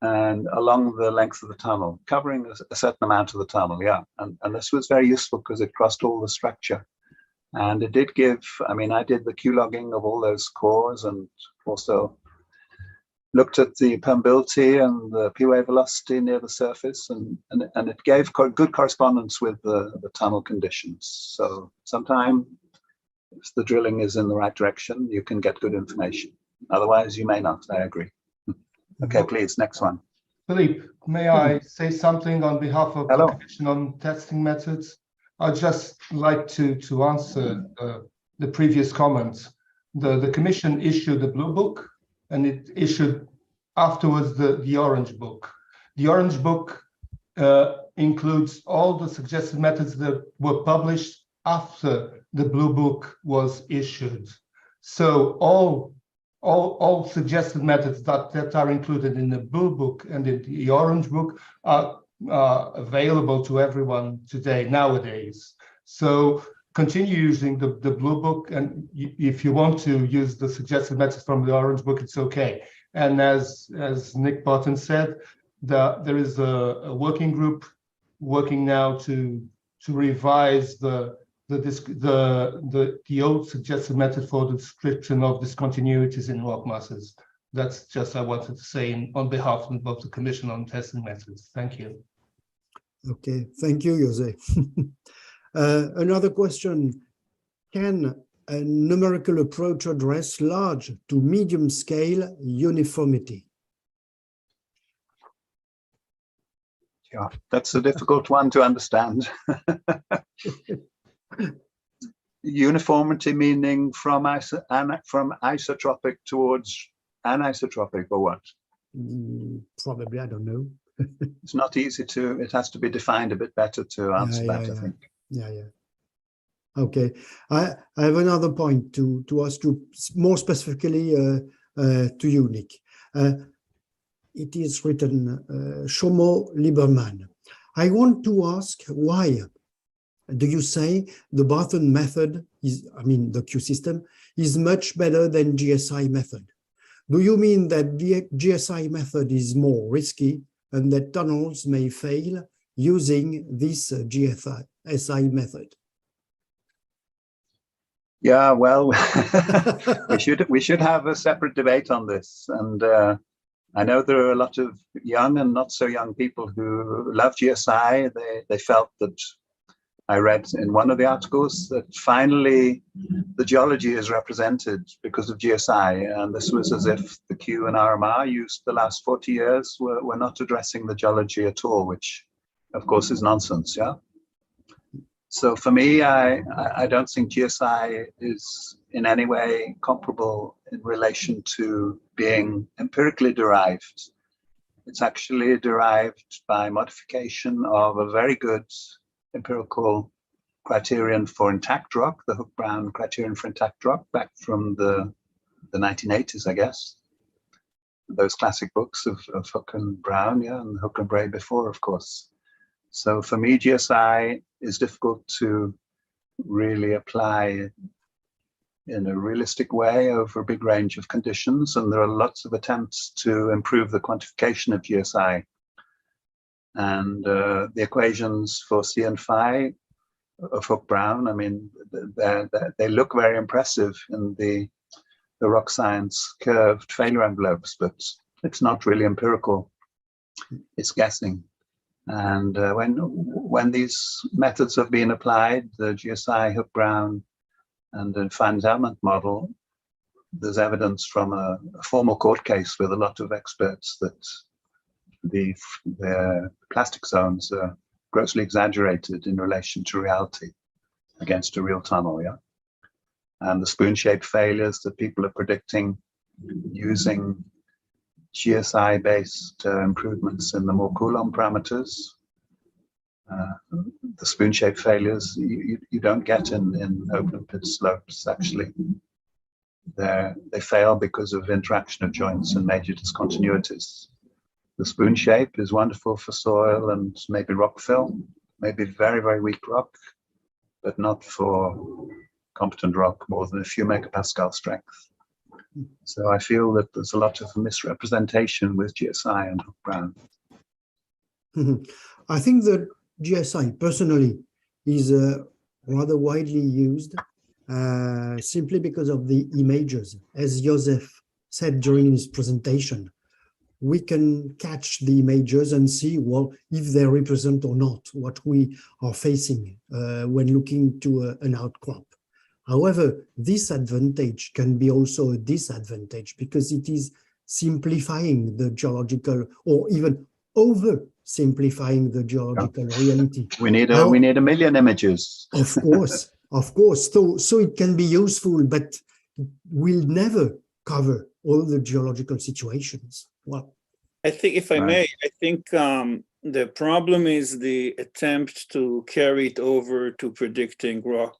and along the length of the tunnel, covering a certain amount of the tunnel, yeah. And this was very useful because it crossed all the structure. And it did give, I mean, I did the Q logging of all those cores and also looked at the permeability and the P-wave velocity near the surface, and it gave good correspondence with the tunnel conditions. So sometimes if the drilling is in the right direction, you can get good information. Otherwise, you may not, I agree. Okay, please, next one. Philippe, may I say something on behalf of Hello. the Commission on Testing Methods? I'd just like to answer the previous comments. The Commission issued the Blue Book, and it issued afterwards the Orange Book. The Orange Book includes all the suggested methods that were published after the Blue Book was issued. So all suggested methods that are included in the Blue Book and in the Orange Book are available to everyone today, nowadays. So continue using the Blue Book, and if you want to use the suggested methods from the Orange Book, it's okay. And as Nick Barton said, there is a working group working now to revise the old suggested method for the description of discontinuities in rock masses. That's just I wanted to say on behalf of the Commission on Testing Methods. Thank you. Okay, thank you, Jose. Another question: can a numerical approach address large to medium scale uniformity? Yeah, that's a difficult one to understand. Uniformity meaning from isotropic towards anisotropic, or what? Probably, I don't know. It's not easy to, it has to be defined a bit better to answer that, I think. Yeah. Okay, I have another point to ask you more specifically to you, Nick. It is written, Shomo Lieberman. I want to ask, why do you say the Barton method is, I mean, the Q system is much better than GSI method? Do you mean that the GSI method is more risky and that tunnels may fail using this GSI method? Yeah, well, we should have a separate debate on this. And I know there are a lot of young and not so young people who love GSI. They felt that, I read in one of the articles, that finally the geology is represented because of GSI. And this was as if the Q and RMR used the last 40 years were not addressing the geology at all, which of course is nonsense, yeah? So for me, I don't think GSI is in any way comparable in relation to being empirically derived. It's actually derived by modification of a very good empirical criterion for intact rock, the Hook-Brown criterion for intact rock, back from the 1980s, I guess. Those classic books of Hook and Brown, yeah, and Hook and Bray before, of course. So for me, GSI is difficult to really apply in a realistic way over a big range of conditions. And there are lots of attempts to improve the quantification of GSI. And the equations for C and phi of Hook-Brown, I mean, they look very impressive in the rock science curved failure envelopes, but it's not really empirical. It's guessing. And when these methods have been applied, the GSI, Hook-Brown, and the finite element model, there's evidence from a formal court case with a lot of experts that the plastic zones are grossly exaggerated in relation to reality against a real tunnel, yeah? And the spoon-shaped failures that people are predicting using GSI-based improvements in the more Coulomb parameters The spoon-shaped failures you don't get in open pit slopes. Actually, they fail because of interaction of joints and major discontinuities. The spoon shape is wonderful for soil and maybe rock fill, maybe very, very weak rock, but not for competent rock more than a few megapascal strength. So I feel that there's a lot of misrepresentation with GSI and Hook Brown. I think that GSI personally is rather widely used simply because of the images. As Joseph said during his presentation, we can catch the images and see, well, if they represent or not what we are facing when looking to an outcrop. However, this advantage can be also a disadvantage because it is simplifying the geological or even oversimplifying the geological reality. We need a million images. Of course, of course. So it can be useful, but will never cover all the geological situations. Well, I think, if I may, I think the problem is the attempt to carry it over to predicting rock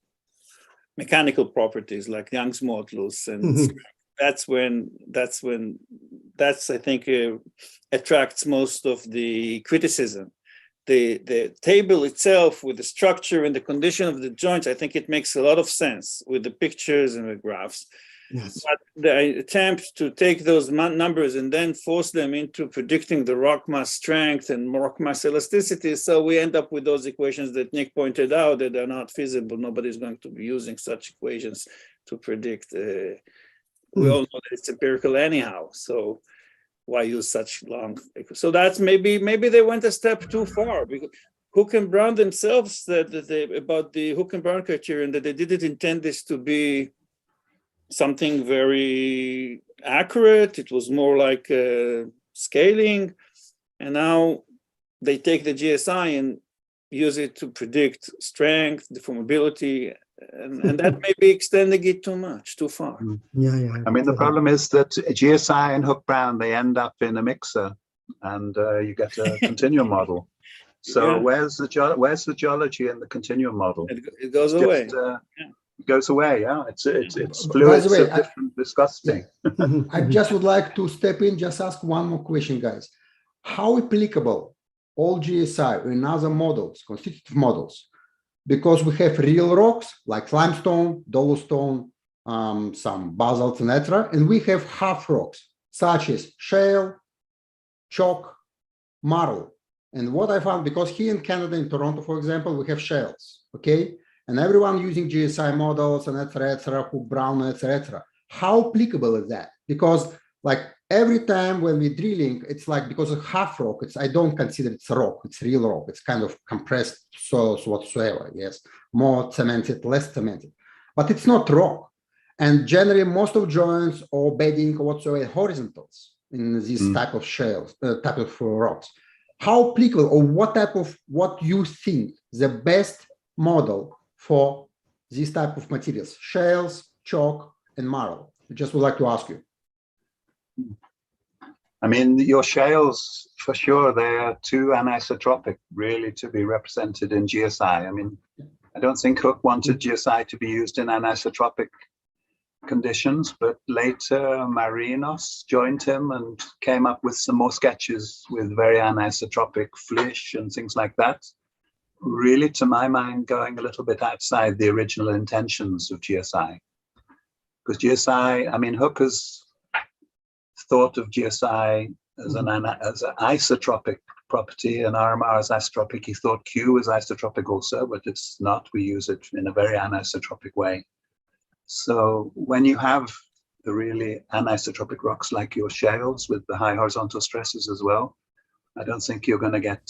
mechanical properties like Young's modulus, and that's I think attracts most of the criticism. The table itself with the structure and the condition of the joints, I think it makes a lot of sense with the pictures and the graphs. yes. But the attempt to take those numbers and then force them into predicting the rock mass strength and rock mass elasticity, so we end up with those equations that Nick pointed out that are not feasible. Nobody's going to be using such equations to predict. We all know that it's empirical anyhow, so why use such long? So that's maybe they went a step too far, because Hook and Brown themselves said that about the Hook and Brown criterion that they didn't intend this to be something very accurate. It was more like scaling, and now they take the GSI and use it to predict strength, deformability, and that may be extending it too much, too far. Yeah. I mean, the problem is that GSI and Hook Brown, they end up in a mixer, and you get a continuum model. So where's the geology in the continuum model? It goes away. It goes away. Yeah, it's fluids of different viscosity. I just would like to step in, just ask one more question, guys. How applicable all GSI and other models, constitutive models, because we have real rocks like limestone, dolostone, some basalt, etc., and we have half rocks such as shale, chalk, marl. And what I found, because here in Canada, in Toronto, for example, we have shales, okay? And everyone using GSI models and etc., Hook Brown, etc. How applicable is that? Because like every time when we're drilling, it's like, because of half rock, I don't consider it's a rock, it's real rock. It's kind of compressed soils whatsoever, yes. More cemented, less cemented, but it's not rock. And generally most of joints or bedding or whatsoever horizontals in this type of shales, type of rocks. How applicable, or what you think the best model for this type of materials, shales, chalk, and marl? I just would like to ask you. I mean, your shales, for sure, they are too anisotropic, really, to be represented in GSI. I mean, I don't think Hook wanted GSI to be used in anisotropic conditions, but later Marinos joined him and came up with some more sketches with very anisotropic flysch and things like that. Really, to my mind, going a little bit outside the original intentions of GSI. Because GSI, I mean, Hook has thought of GSI as an isotropic property, and RMR is isotropic. He thought Q was isotropic also, but it's not. We use it in a very anisotropic way. So when you have the really anisotropic rocks like your shales with the high horizontal stresses as well, I don't think you're going to get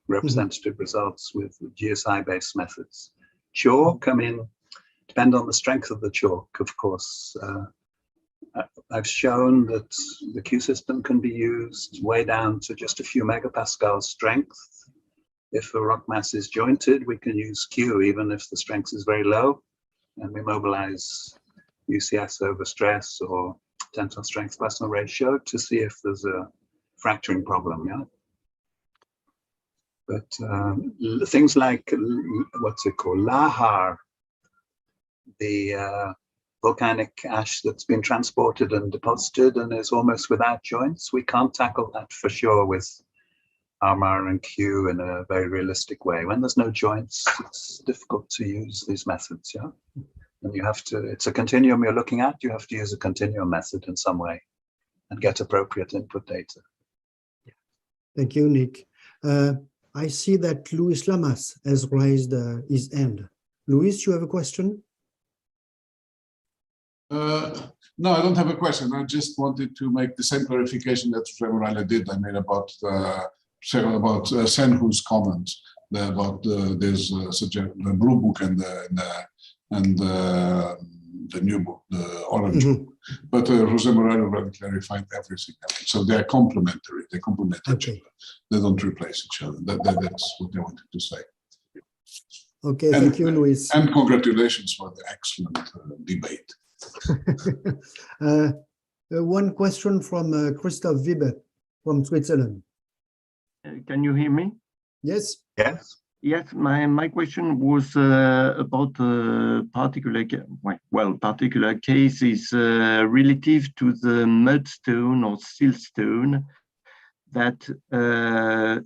representative results with GSI-based methods. Chalk, I mean, depend on the strength of the chalk, of course. I've shown that the Q system can be used way down to just a few megapascal strength. If a rock mass is jointed, we can use Q even if the strength is very low, and we mobilize UCS over stress or tensile strength Poisson ratio to see if there's a fracturing problem. Yeah. But things like, what's it called, lahar, the volcanic ash that's been transported and deposited and is almost without joints, we can't tackle that for sure with RMAR and Q in a very realistic way. When there's no joints, it's difficult to use these methods, yeah? And you have to, it's a continuum you're looking at, you have to use a continuum method in some way and get appropriate input data. Thank you, Nick. I see that Luis Lamas has raised his hand. Luis, you have a question? No, I don't have a question. I just wanted to make the same clarification that José Morales did. I mean, about Senhu's comments about there's the blue book and the new book, the orange book. But José Morales already clarified everything. So they are complementary. They complement each other. They don't replace each other. That's what I wanted to say. Okay, thank you, Luis. And congratulations for the excellent debate. One question from Christoph Weber from Switzerland. Can you hear me? Yes. Yes. Yes, my question was about particular cases relative to the mudstone or siltstone that,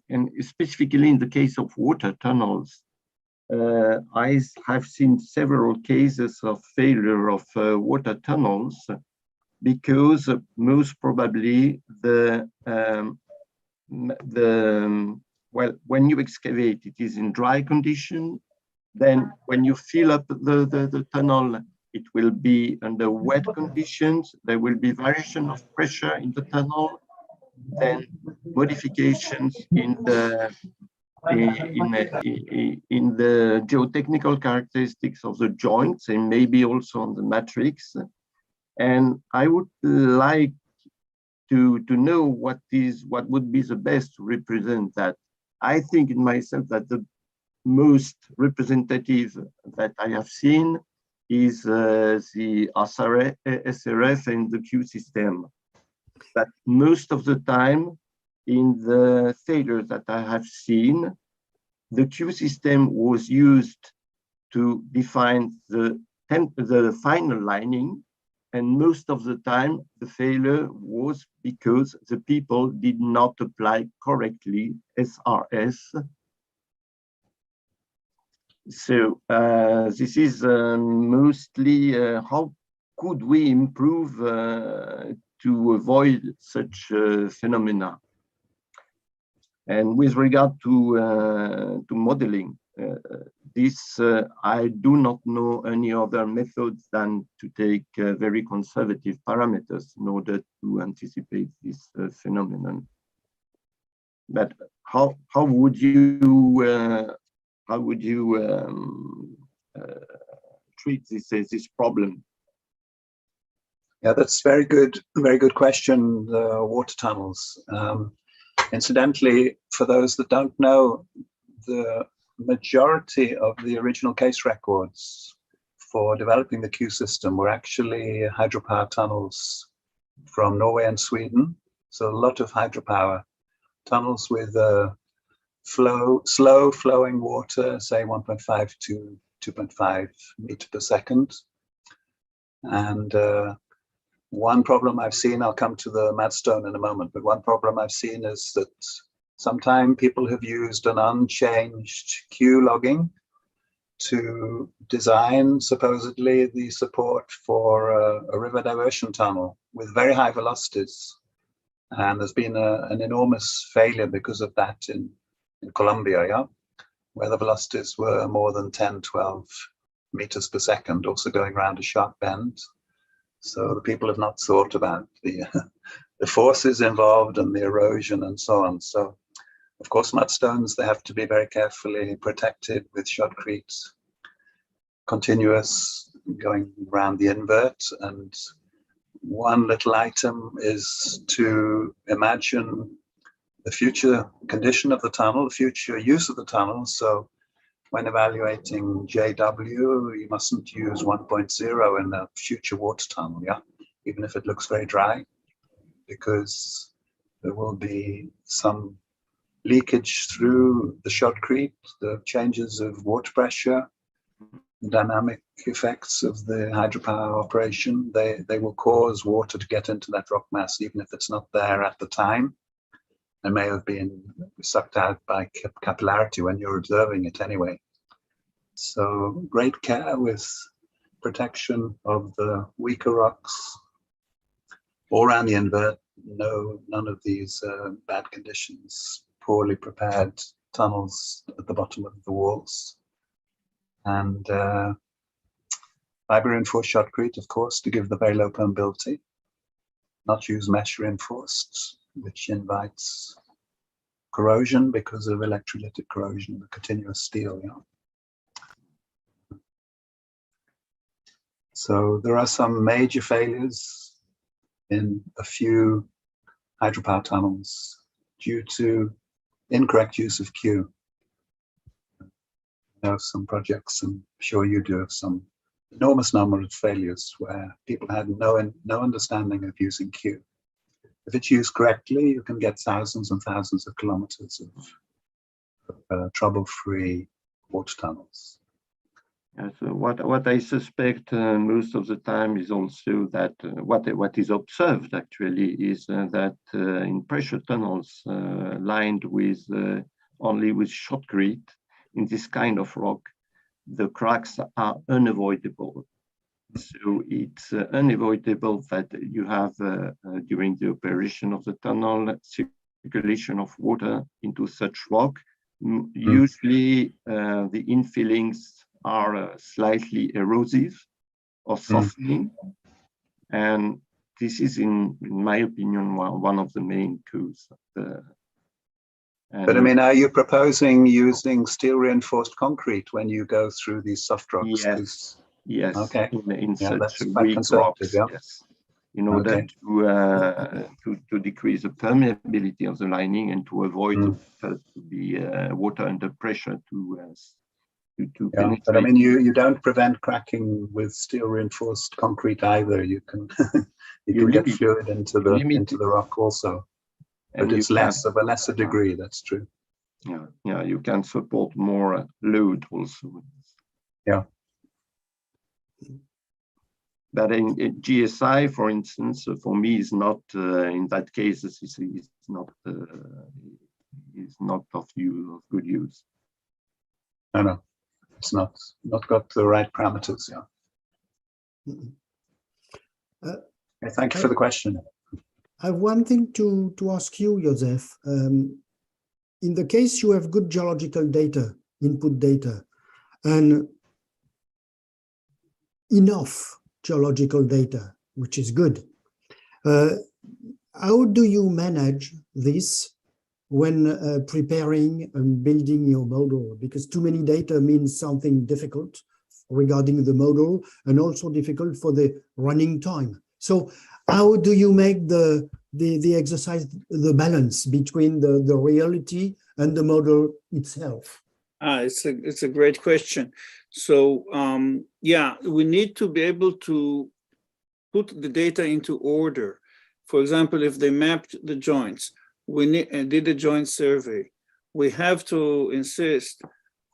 and specifically in the case of water tunnels, I have seen several cases of failure of water tunnels because most probably well, when you excavate, it is in dry condition. Then when you fill up the tunnel, it will be under wet conditions. There will be variation of pressure in the tunnel, then modifications in the geotechnical characteristics of the joints and maybe also on the matrix. And I would like to know what would be the best to represent that. I think in myself that the most representative that I have seen is the ISRF and the Q system. That most of the time in the failures that I have seen, the Q system was used to define the final lining, and most of the time the failure was because the people did not apply correctly SRS. So this is mostly how could we improve to avoid such phenomena. And with regard to modeling, I do not know any other methods than to take very conservative parameters in order to anticipate this phenomenon. But how would you treat this problem? Yeah, that's very good question. The water tunnels. Incidentally, for those that don't know, the majority of the original case records for developing the Q system were actually hydropower tunnels from Norway and Sweden. So a lot of hydropower tunnels with slow flowing water, say 1.5 to 2.5 meter per second. And one problem I've seen, I'll come to the mudstone in a moment, but one problem I've seen is that sometimes people have used an unchanged Q logging to design supposedly the support for a river diversion tunnel with very high velocities. And there's been an enormous failure because of that in Colombia, yeah, where the velocities were more than 10, 12 meters per second, also going around a sharp bend. So the people have not thought about the forces involved and the erosion and so on. So, of course, mudstones, they have to be very carefully protected with shotcrete, continuous, going around the invert. And one little item is to imagine the future condition of the tunnel, the future use of the tunnel. So when evaluating JW, you mustn't use 1.0 in a future water tunnel, yeah, even if it looks very dry, because there will be some leakage through the shotcrete, the changes of water pressure, the dynamic effects of the hydropower operation, they will cause water to get into that rock mass, even if it's not there at the time. It may have been sucked out by capillarity when you're observing it anyway. So great care with protection of the weaker rocks all around the invert. None of these bad conditions, poorly prepared tunnels at the bottom of the walls. And fiber reinforced shotcrete, of course, to give the very low permeability. Not use mesh reinforced, which invites corrosion because of electrolytic corrosion of the continuous steel. Yeah. So there are some major failures in a few hydropower tunnels due to incorrect use of Q. I know some projects, I'm sure you do, of some enormous number of failures where people had no understanding of using Q. If it's used correctly, you can get thousands and thousands of kilometers of trouble-free water tunnels. Yeah, so what I suspect most of the time is also that what is observed actually is that in pressure tunnels lined with only with shotcrete in this kind of rock, the cracks are unavoidable. So it's unavoidable that you have during the operation of the tunnel circulation of water into such rock. Usually the infillings are slightly erosive or softening, and this is, in my opinion, one of the main causes. But I mean, are you proposing using steel reinforced concrete when you go through these soft rocks? Yes, yes. Okay. In Yeah, such that's quite weak conservative, rocks, yeah. yes. In order to decrease the permeability of the lining and to avoid the water under pressure to penetrate. But I mean, you don't prevent cracking with steel reinforced concrete either. You can you can get fluid into the rock also, but it's less of a lesser degree. That's true. Yeah, you can support more load also. Yeah. But in GSI, for instance, for me, is not in that case. Is not of good use. No, it's not got the right parameters. Yeah. Thank you for the question. I have one thing to ask you, Joseph. In the case you have good geological data, input data, and enough geological data, which is good. How do you manage this when preparing and building your model? Because too many data means something difficult regarding the model and also difficult for the running time. So how do you make the exercise, the between the reality and the model itself? It's a great question. So yeah, we need to be able to put the data into order. For example, if they mapped the joints, did a joint survey, we have to insist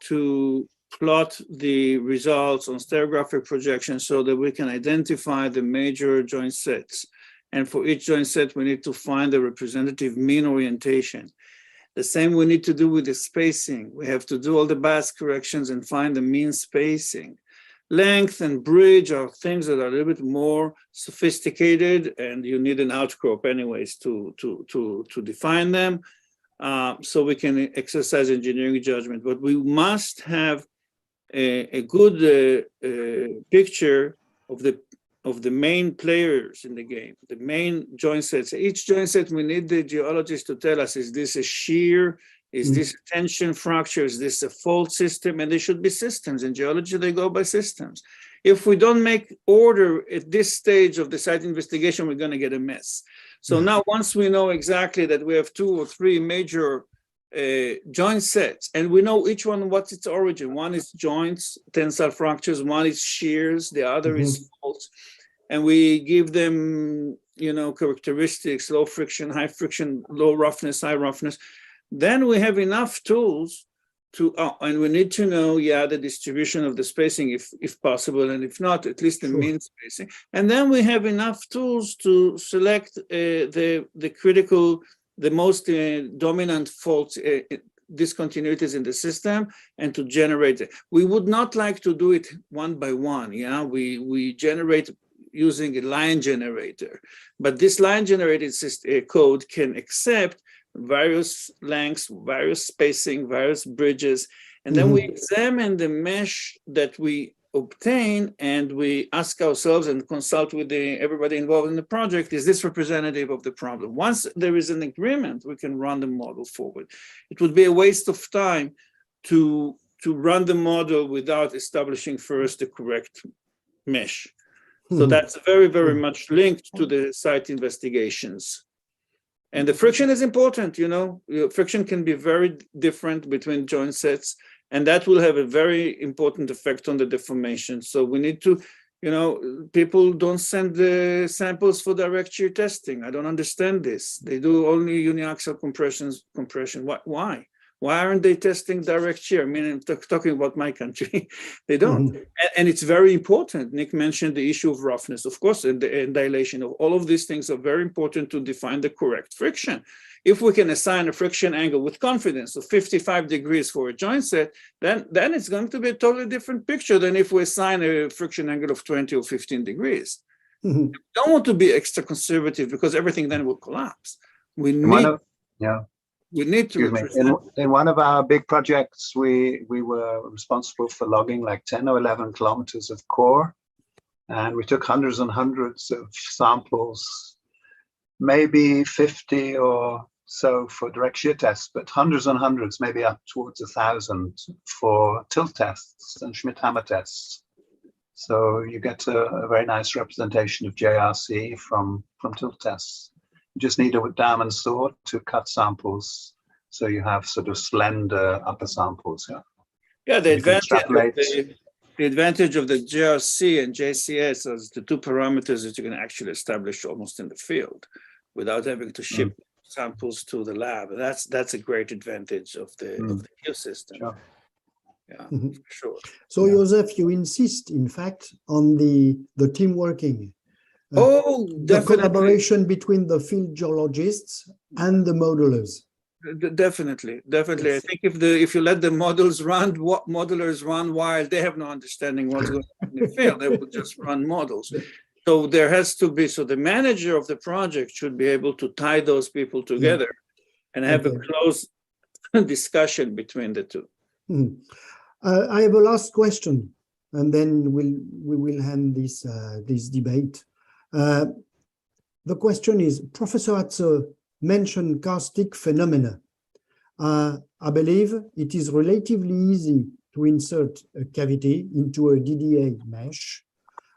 to plot the results on stereographic projection so that we can identify the major joint sets. And for each joint set, we need to find the representative mean orientation. The same we need to do with the spacing. We have to do all the bias corrections and find the mean spacing. Length and bridge are things that are a little bit more sophisticated, and you need an outcrop anyways to define them. So we can exercise engineering judgment, but we must have a good picture of the main players in the game, the main joint sets. Each joint set, we need the geologist to tell us, is this a shear? Is this a tension fracture? Is this a fault system? And they should be systems. In geology, they go by systems. If we don't make order at this stage of the site investigation, we're going to get a mess. So now once we know exactly that we have 2 or 3 major joint sets, and we know each one what's its origin. One is joints, tensile fractures, one is shears, the other is faults. And we give them, characteristics, low friction, high friction, low roughness, high roughness. then we have enough tools to, and we need to know, the distribution of the spacing if possible, and if not, at least the mean spacing. And then we have enough tools to select the critical, the most dominant faults, discontinuities in the system, and to generate it. We would not like to do it one by one. We generate using a line generator, but this line generated code can accept various lengths, various spacing, various bridges, and then we examine the mesh that we obtain, and we ask ourselves and consult with everybody involved in the project, is this representative of the problem? Once there is an agreement, we can run the model forward. It would be a waste of time to run the model without establishing first the correct mesh. So that's very, very much linked to the site investigations. And the friction is important, friction can be very different between joint sets, and that will have a very important effect on the deformation. So we need to, people don't send the samples for direct shear testing. I don't understand this. They do only uniaxial compression. Why? Why aren't they testing direct shear? I mean, I'm talking about my country. They don't. And it's very important. Nick mentioned the issue of roughness, of course, and dilation. Of all of these things are very important to define the correct friction. If we can assign a friction angle with confidence of 55 degrees for a joint set, then it's going to be a totally different picture than if we assign a friction angle of 20 or 15 degrees. We don't want to be extra conservative because everything then will collapse. We need to represent. In one of our big projects, we were responsible for logging like 10 or 11 kilometers of core, and we took hundreds and hundreds of samples, maybe 50 or so for direct shear tests, but hundreds and hundreds, maybe up towards 1,000 for tilt tests and Schmidt-Hammer tests. So you get a very nice representation of JRC from tilt tests. You just need a diamond saw to cut samples, so you have sort of slender upper samples. The advantage of the JRC and JCS is the two parameters that you can actually establish almost in the field without having to ship samples to the lab. That's a great advantage of the Q system. For sure. So Joseph, you insist, in fact, on the team working. The collaboration between the field geologists and the modelers. Definitely. I think if you let the modelers run wild, they have no understanding what's going on in the field. They will just run models. So there has to be, the manager of the project should be able to tie those people together and have a close discussion between the two. I have a last question, and then we will end this debate. The question is, Professor Atze mentioned karstic phenomena. I believe it is relatively easy to insert a cavity into a DDA mesh.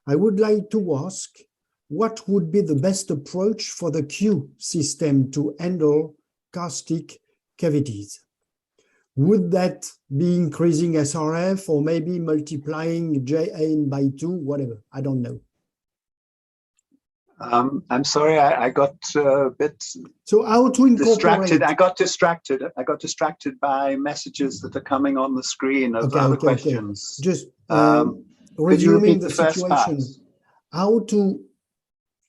I would like to ask, what would be the best approach for the Q system to handle karstic cavities? Would that be increasing SRF or maybe multiplying JN by 2, whatever? I don't know. I'm sorry, I got a bit how to distracted. I got distracted by messages that are coming on the screen of other questions. Just resuming the situation, how to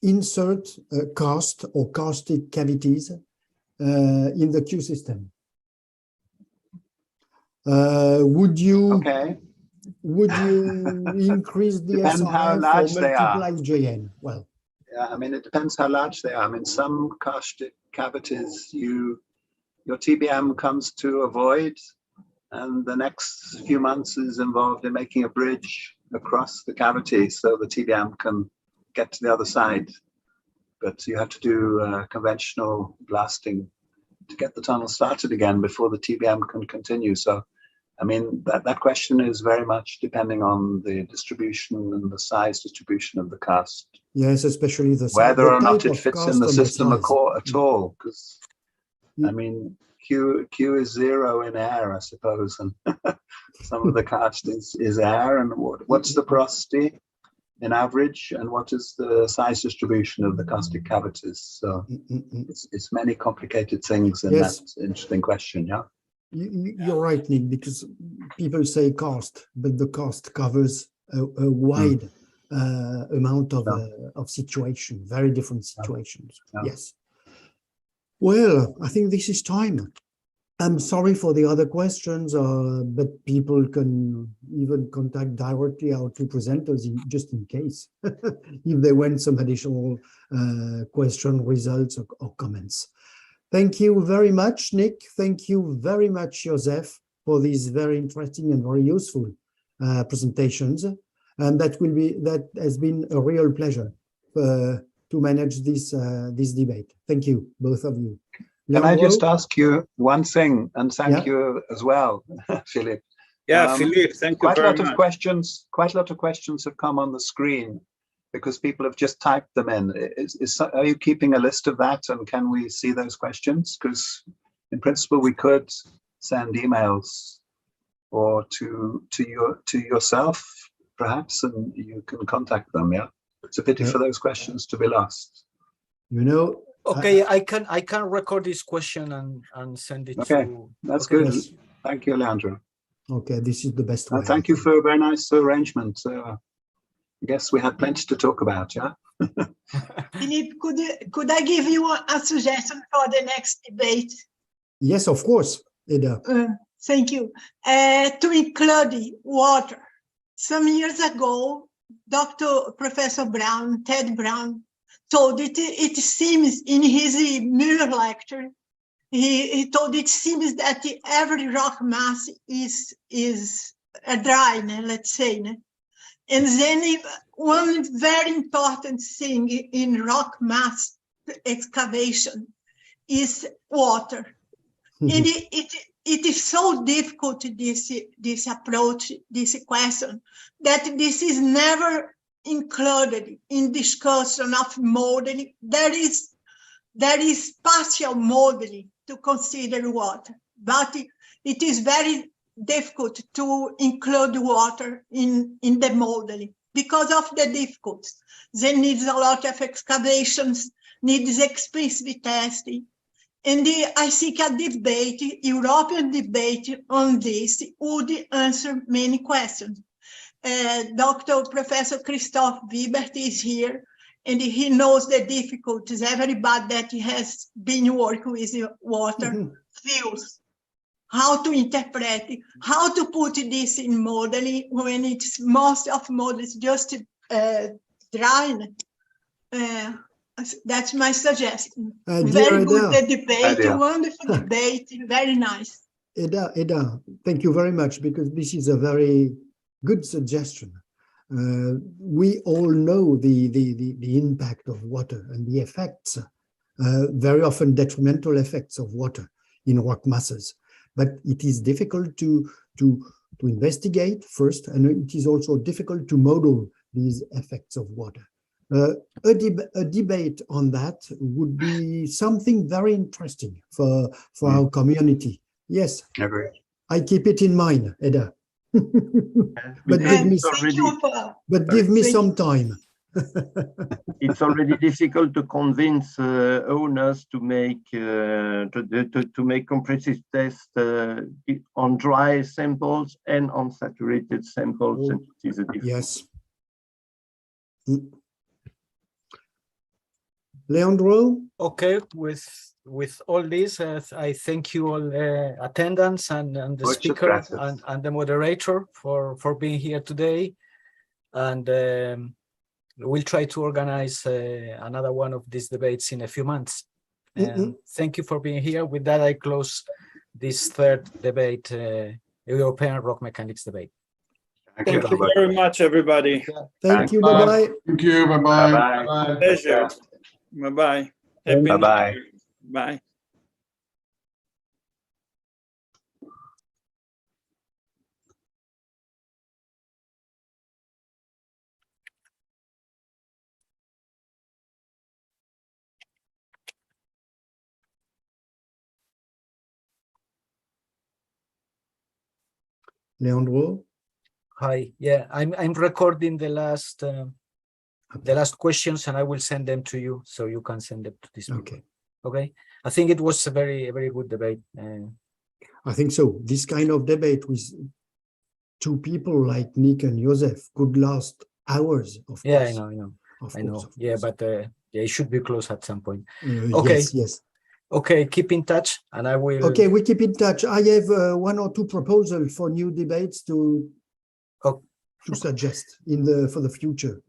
insert karst or karstic cavities in the Q system. Would you increase the SRF or multiply JN? Well, I mean, it depends how large they are. I mean, some karstic cavities, your TBM comes to a void, and the next few months is involved in making a bridge across the cavity so the TBM can get to the other side. But you have to do conventional blasting to get the tunnel started again before the TBM can continue. So, I mean, that question is very much depending on the distribution and the size distribution of the karst. Yes, especially whether or not it fits in the system at all. Because, I mean, Q is 0 in air, I suppose, and some of the karst is air. And what's the porosity? in average, and what is the size distribution of the caustic cavities? So it's many complicated things in Yes. that interesting question. Yeah. You're right, Nick, because people say cost, but the cost covers a wide amount of situation, very different situations. Yeah. Yes. Well, I think this is time. I'm sorry for the other questions, but people can even contact directly our two presenters just in case, if they want some additional question, results, or comments. Thank you very much, Nick. Thank you very much, Joseph, for these very interesting and very useful presentations. And that has been a real pleasure to manage this debate. Thank you, both of you. Can I just ask you one thing, and thank you as well, Philippe? Yeah, Philippe, thank you very much. Quite a lot of questions have come on the screen because people have just typed them in. Are you keeping a list of that, and can we see those questions? Because in principle, we could send emails or to yourself, perhaps, and you can contact them. Yeah, it's a pity for those questions to be lost. You know. Okay, I can record this question and send it. Okay, that's good. Yes. Thank you, Leandro. Okay, this is the best way. Thank you for a very nice arrangement. I guess we had plenty to talk about, yeah? Philippe, could I give you a suggestion for the next debate? Yes, of course, Ida. Thank you. To include water. Some years ago, Professor Brown, Ted Brown, told it seems in his Muir lecture, he told it seems that every rock mass is a dry, let's say. And then one very important thing in rock mass excavation is water. And it is so difficult, this approach, this question, that this is never included in discussion of modeling. There is partial modeling to consider water, but it is very difficult to include water in the modeling because of the difficulties. There needs a lot of excavations, needs explicit testing. And I think a debate, European debate on this would answer many questions. Professor Christoph Wiebert is here, and he knows the difficulties. Everybody that has been working with water feels how to interpret it, how to put this in modeling when it's most of models just dry. That's my suggestion. Very good debate, wonderful debate, very nice. Ida, thank you very much, because this is a very good suggestion. We all know the impact of water and the effects, very often detrimental effects of water in rock masses. But it is difficult to investigate first, and it is also difficult to model these effects of water. A debate on that would be something very interesting for our community. Yes, I keep it in mind, Eda. But give me some time. It's already difficult to convince owners to make comprehensive tests on dry samples and on saturated samples. And it is a difference. Yes. Leandro? Okay, with all this, I thank you all attendants and the speaker and the moderator for being here today. And we'll try to organize another one of these debates in a few months. Thank you for being here. With that, I close this third debate, European rock mechanics debate. Thank you very much, everybody. Thank you. Bye-bye. Thank you. Bye-bye. Bye-bye. Pleasure. Bye-bye. Bye-bye. Bye. Leandro? Hi. Yeah, I'm recording the last the last questions, and I will send them to you so you can send them to these people. Okay. Okay. I think it was a very good debate. I think so. This kind of debate with two people like Nick and Joseph could last hours, of Yeah, course. I know. Of I know. course, of Yeah, course. but yeah, it should be close at some point. Okay. Yes, yes. Okay, keep in touch, and I will. Okay, we keep in touch. I have one or two proposals for new debates to Oh. suggest for the future.